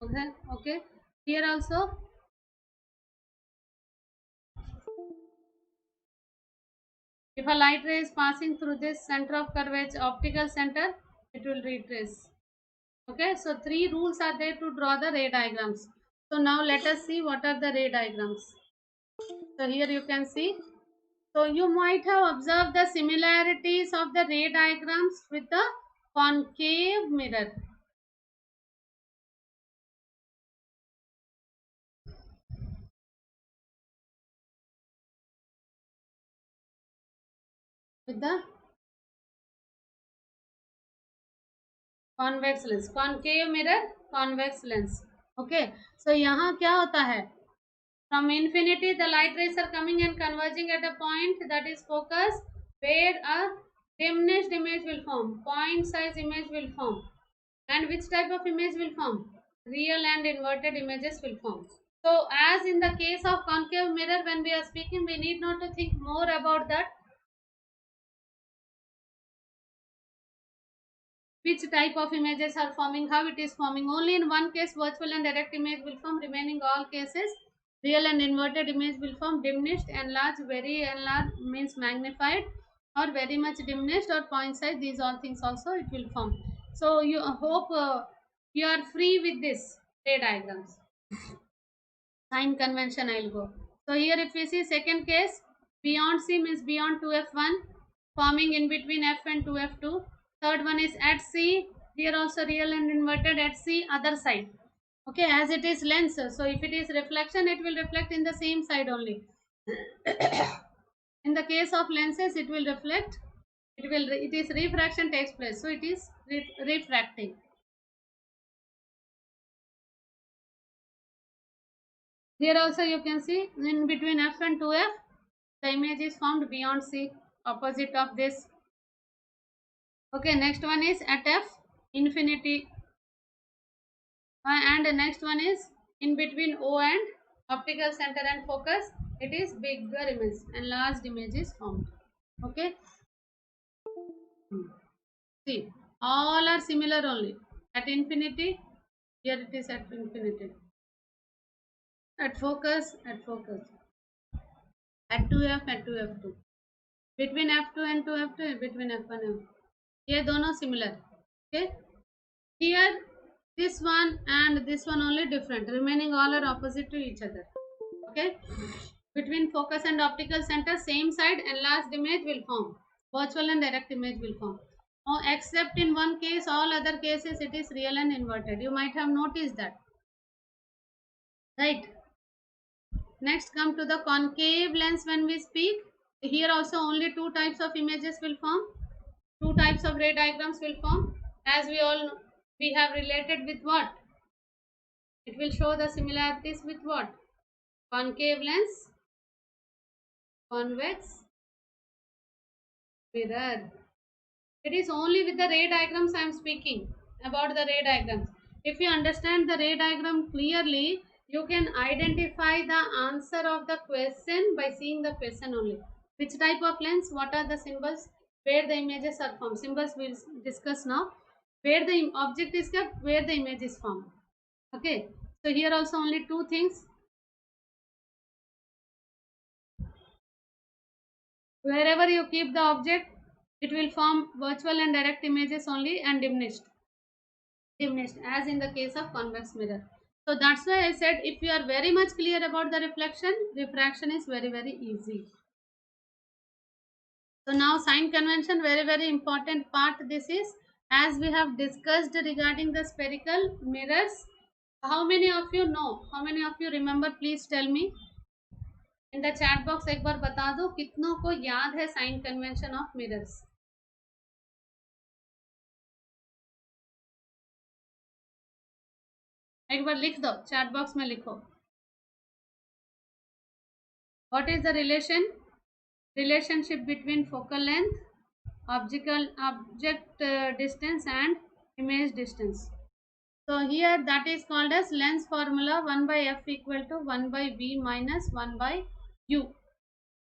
Okay, okay. Here also, if a light ray is passing through this center of curvature, optical center, it will retrace. Okay, so three rules are there to draw the ray diagrams. So now let us see what are the ray diagrams. So here you can see. So you might have observed the similarities of the ray diagrams with the concave mirror. With the convex lens, concave mirror, convex lens. Okay, so यहाँ क्या होता है? From infinity, the light rays are coming and converging at a point that is focus, where a diminished image will form, point size image will form. And which type of image will form? Real and inverted images will form. So as in the case of concave mirror, when we are speaking, we need not to think more about that, which type of images are forming, how it is forming. Only in one case virtual and direct image will form. Remaining all cases, real and inverted image will form. Diminished, enlarged, very enlarged means magnified, or very much diminished, or point size, these all things also it will form. So you hope you are free with this ray diagrams. Sign convention I'll go. So here if we see second case, beyond C means beyond 2f1, forming in between f and 2f2. Third one is at C, here also real and inverted at C, other side. Okay, as it is lens, so if it is reflection, it will reflect in the same side only. In the case of lenses, it will reflect, it is refraction takes place, so it is refracting. Here also you can see in between f and 2f, the image is formed beyond C, opposite of this. Okay, next one is at f, infinity. And the next one is in between O and optical center and focus, it is bigger image, enlarged image is formed. Okay. See, all are similar only. At infinity, here it is at infinity. At focus, at focus. At 2f, at 2f2. Between f2 and 2f2, between f1 and f2. ये दोनों similar. Okay. Here, this one and this one only different. Remaining all are opposite to each other. Okay. Between focus and optical center, same side, enlarged image will form. Virtual and direct image will form. Oh, except in one case, all other cases it is real and inverted. You might have noticed that. Right. Next, come to the concave lens when we speak. Here also only two types of images will form. Two types of ray diagrams will form. As we all know, we have related with what? It will show the similarities with what? Concave lens, convex mirror. It is only with the ray diagrams I am speaking about the ray diagrams. If you understand the ray diagram clearly, you can identify the answer of the question by seeing the question only. Which type of lens? What are the symbols? Where the images are formed? Symbols we will discuss now. Where the object is kept, where the image is formed. Okay. So here also only two things. Wherever you keep the object, it will form virtual and direct images only and diminished as in the case of convex mirror. So that's why I said if you are very much clear about the reflection, refraction is very easy. So now sign convention, very important part this is. As we have discussed regarding the spherical mirrors, how many of you know, how many of you remember, please tell me in the chat box. एक बार बता दो कितनों को याद है sign convention of mirrors. एक बार लिख दो, चैट बॉक्स में लिखो. What is the relationship between focal length, object distance and image distance? So here that is called as lens formula. 1 by f equal to 1 by v minus 1 by u.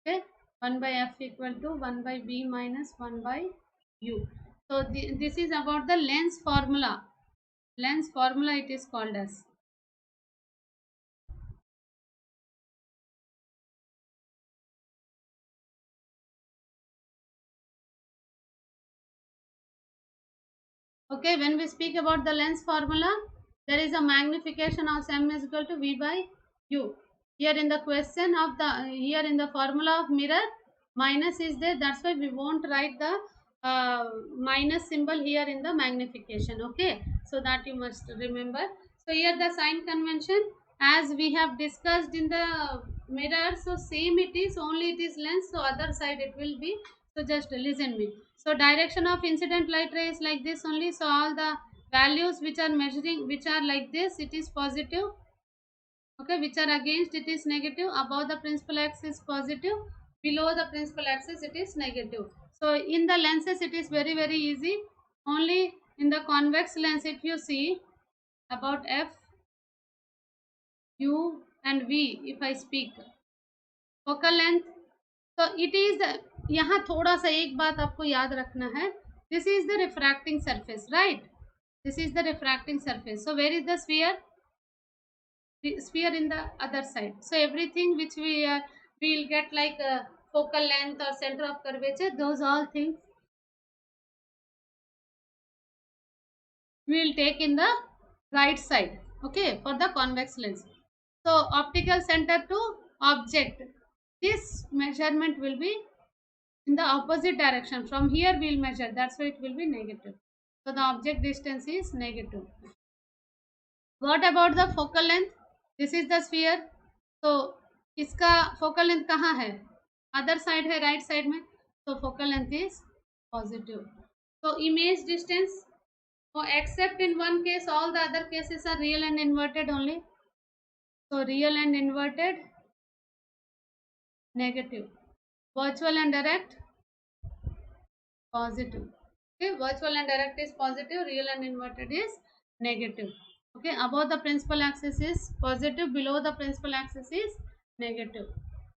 Okay, 1 by f equal to 1 by v minus 1 by u. So this is about the lens formula. Lens formula it is called as. Okay, when we speak about the lens formula, there is a magnification of m is equal to v by u. Here in the question of the, here in the formula of mirror, minus is there. That's why we won't write the minus symbol here in the magnification. Okay, so that you must remember. So here the sign convention, as we have discussed in the mirror, so same it is, only it is lens, so other side it will be. So just listen me. So direction of incident light ray is like this only. So all the values which are measuring, which are like this, it is positive. Okay, which are against, it is negative. Above the principal axis positive, below the principal axis it is negative. So in the lenses it is very easy. Only in the convex lens, if you see about f, u and v, if I speak focal length, so it is the, यहाँ थोड़ा सा एक बात आपको याद रखना है. This is the refracting surface, right? This is the refracting surface. So where is the sphere? The sphere in the other side. So everything which we will get like focal length or center of curvature, those all things we will take in the right side. Okay, for the convex lens. So optical center to object, this measurement will be in the opposite direction. From here we will measure, that's why it will be negative. So the object distance is negative. What about the focal length? This is the sphere. So इसका focal length कहाँ है? Other side है, right side में. So focal length is positive. So image distance, so except in one case, all the other cases are real and inverted only. So real and inverted, negative. Virtual and direct, positive. Okay, virtual and direct is positive, real and inverted is negative. Okay, above the principal axis is positive, below the principal axis is negative.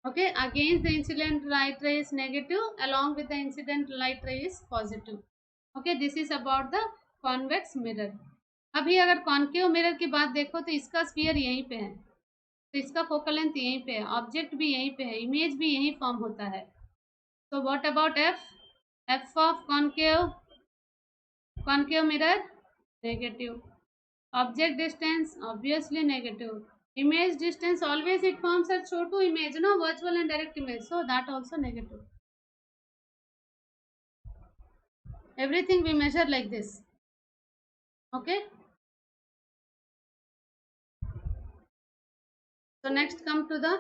Okay, against the incident light ray is negative, along with the incident light ray is positive. Okay, this is about the convex mirror. अभी अगर concave mirror की बात देखो तो इसका sphere यहीं पे है, तो इसका फोकल लेंथ यहीं पे है, ऑब्जेक्ट भी यहीं पे है, इमेज भी यहीं फॉर्म होता है। So what about f? F of concave mirror, negative. Object distance, obviously negative. Image distance, always it forms a chotu image, no, virtual and direct image, so that also negative. Everything we measure like this. Okay. So next come to the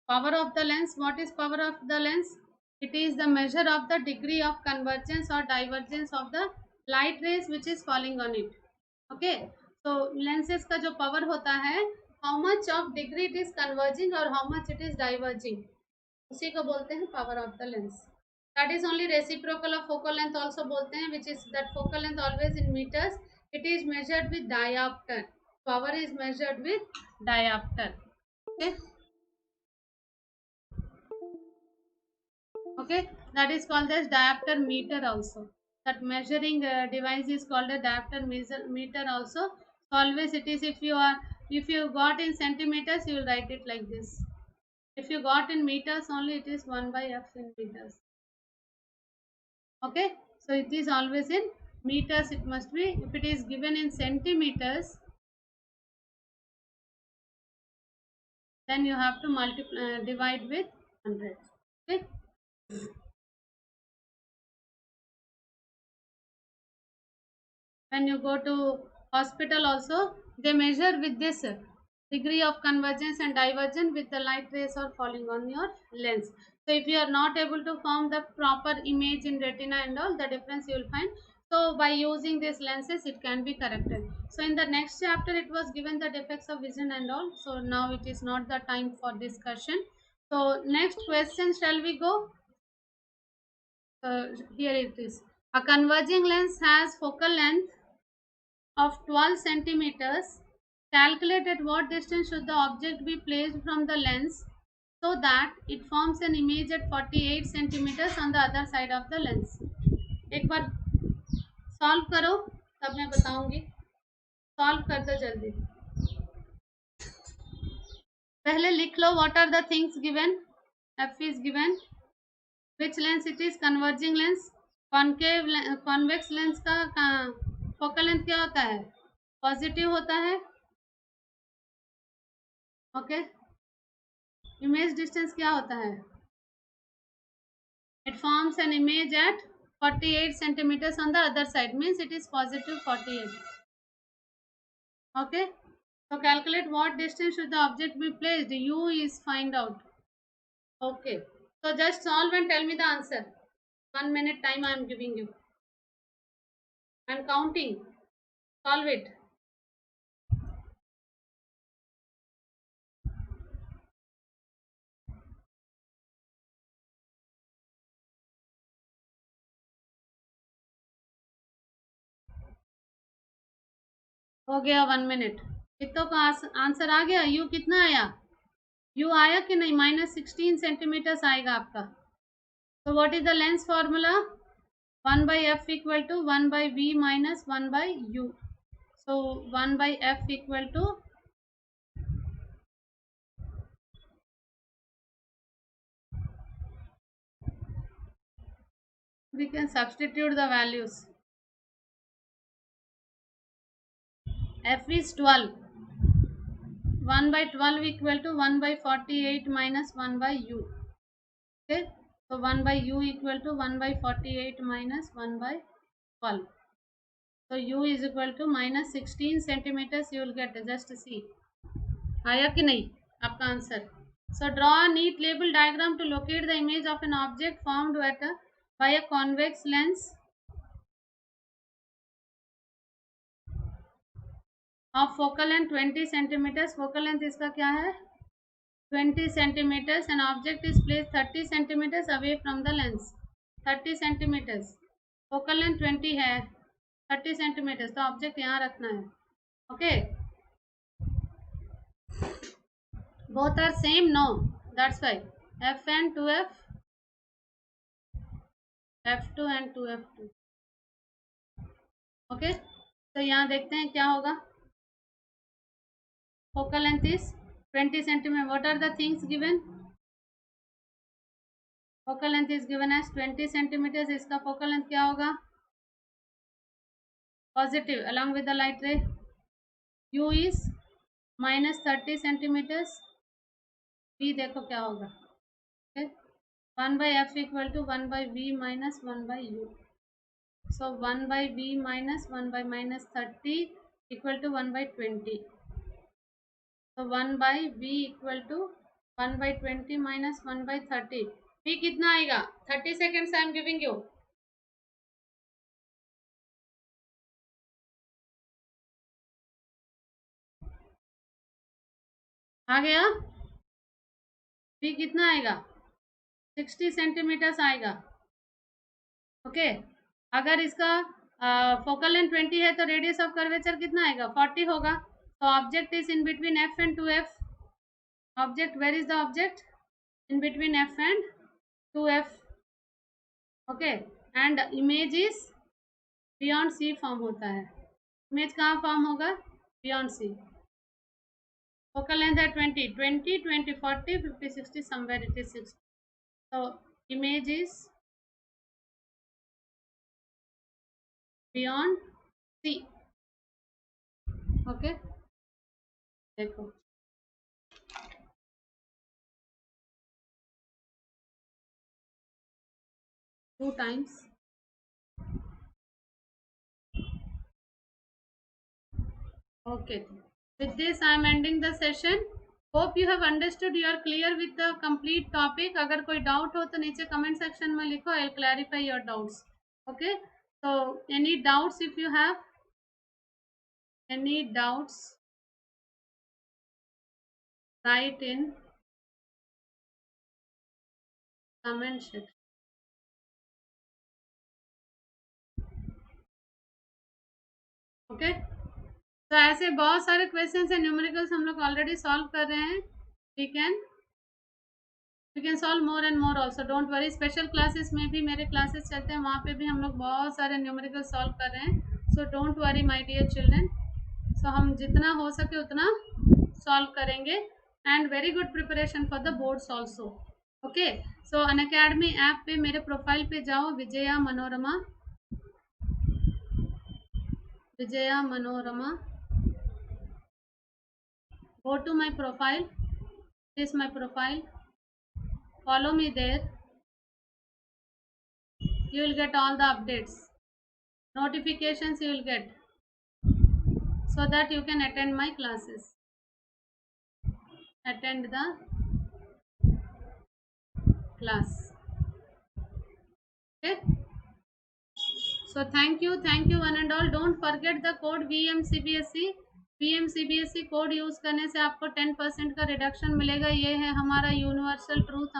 power of the lens. What is power of the lens? It is the measure of the degree of convergence or divergence of the light rays which is falling on it. Okay. So lenses का जो power होता है, how much of degree it is converging or how much it is diverging, उसी को बोलते हैं power of the lens. That is only reciprocal of focal length also बोलते हैं, which is that focal length always in meters. It is measured with diopter. Power is measured with diopter. Okay. Okay, that is called as diopter meter also. That measuring device is called a diopter meter also. So always it is, if you got in centimeters, you will write it like this. If you got in meters only, it is 1 by f in meters. Okay, so it is always in meters, it must be. If it is given in centimeters, then you have to multiply, divide with 100. Okay. When you go to hospital also, they measure with this degree of convergence and divergence with the light rays are falling on your lens. So if you are not able to form the proper image in retina and all, the difference you will find. So by using these lenses, it can be corrected. So in the next chapter, it was given the defects of vision and all. So now it is not the time for discussion. So next question, shall we go? Here it is. A converging lens has focal length of 12 centimeters. Calculate at what distance should the object be placed from the lens so that it forms an image at 48 centimeters on the other side of the lens. एक बार solve करो, तब मैं बताऊंगी. Solve कर दो जल्दी. पहले लिख लो what are the things given. F is given. Which lens it is? Converging lens. Concave convex lens का फोकल लेंथ क्या होता है? पॉजिटिव होता है. ओके. इमेज डिस्टेंस क्या होता है? It forms an image at 48 centimeters on the other side, means it is positive 48. Okay. So calculate what distance should the object be placed. U is find out. Okay. So just solve and tell me the answer. 1 minute time I am giving you. And counting. Solve it. हो गया 1 minute. कितनों का answer आ गया? You कितना आया? You आया कि नहीं? -16 सेंटीमीटर्स आएगा आपका. So what is the lens formula? 1 by f equal to 1 by v minus 1 by u. So 1 by f equal to, we can substitute the values. F is 12. 1 by 12 equal to 1 by 48 minus 1 by u. Okay. So 1 by u equal to 1 by 48 minus 1 by 12. So u is equal to minus 16 centimeters. You will get, just see. आया कि नहीं आपका answer? So draw a neat label diagram to locate the image of an object formed by a convex lens of focal length 20 centimeters. Focal length इसका क्या है? 20 centimeters. An object is placed 30 centimeters away from the lens. 30 centimeters. Focal length 20 है, 30 centimeters, तो object यहाँ रखना है. Okay. Both are same? No. That's why f and 2f, f2 and 2f2. Okay, तो यहाँ देखते हैं क्या होगा. Focal length is 20 centimetre. What are the things given? Focal length is given as 20 centimetre. इसका फोकल लेंथ क्या होगा? Positive along with the light ray. u is -30 centimetres. v देखो क्या होगा. Okay, 1/f equal to 1/v minus 1/u. So 1/v minus 1/-30 equal to 1/20. So 1/v equal to 1/20 minus 1/30. v कितना आएगा? 30 seconds I am giving you. आ गया? v कितना आएगा? 60 centimetres आएगा. Okay, अगर इसका फोकल लेंथ 20 है तो रेडियस ऑफ कर्वेचर कितना आएगा? 40 होगा. तो object is in between f and 2f. Object, where is the object? In between f and 2f. Okay, and image is beyond C form होता है. इमेज कहाँ फॉर्म होगा? बियॉन्ड सी. फोकल लेंथ है 20, 40, 50, 60, somewhere it is 60. तो image is beyond C. Okay, देखो 2 times. Okay, with this I am ending the session. Hope you have understood. You are clear with the complete topic. अगर कोई doubt हो तो नीचे comment section में लिखो. I'll clarify your doubts. Okay, so any doubts, if you have any doubts, write in comment section. Okay, तो ऐसे बहुत सारे क्वेश्चंस हैं, न्यूमेरिकल्स हम लोग ऑलरेडी सॉल्व कर रहे हैं. We can solve more and more also. Don't worry, special classes में भी मेरे क्लासेस चलते हैं, वहाँ पे भी हम लोग बहुत सारे न्यूमेरिकल सॉल्व कर रहे हैं. So don't worry my dear children. So हम जितना हो सके उतना सॉल्व करेंगे. And very good preparation for the boards also. Okay, so Unacademy app पे मेरे प्रोफाइल पे जाओ, Vijaya Manorama. Go to my profile. This is my profile. Follow me there. You will get all the updates. Notifications you will get, so that you can attend my classes. Attend the class. Okay. So thank you one and all. Don't forget the code VMCBSE. VMCBSE code use करने से आपको 10% का reduction मिलेगा. ये है हमारा universal truth.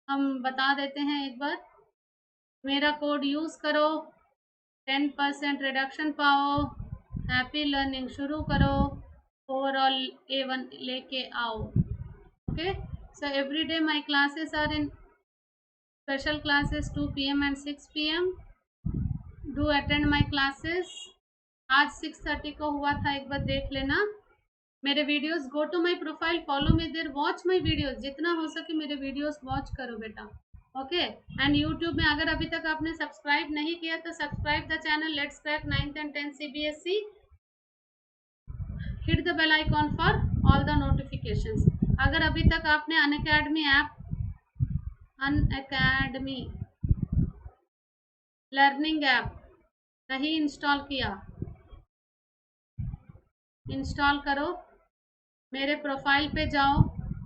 हम बता देते हैं एक बार. मेरा कोड यूज करो, 10% रिडक्शन पाओ. हैप्पी लर्निंग शुरू करो. ओवरऑल A1 लेके आओ. Okay, so every day my classes are in special classes 2 PM and 6 PM. Do attend my classes. आज 6:30 को हुआ था, एक बार देख लेना मेरे videos. Go to my profile, follow me there, watch my videos. जितना हो सके मेरे वीडियोस वॉच करो बेटा. ओके, एंड यूट्यूब में अगर अभी तक आपने सब्सक्राइब नहीं किया तो subscribe the channel let's crack 9th and 10th CBSE. Hit the bell icon for all the notifications. अगर अभी तक आपने अनअकैडमी लर्निंग ऐप नहीं इंस्टॉल किया, इंस्टॉल करो. मेरे प्रोफाइल पे जाओ,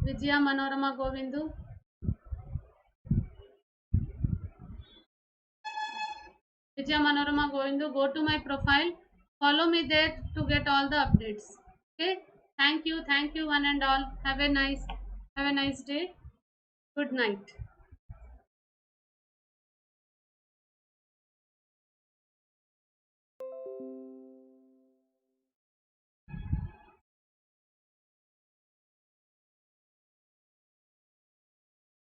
Vijaya Manorama Govindu. Vijaya Manorama Govindu. Go to my profile, follow me there to get all the updates. Okay, thank you one and all. Have a nice day. Good night.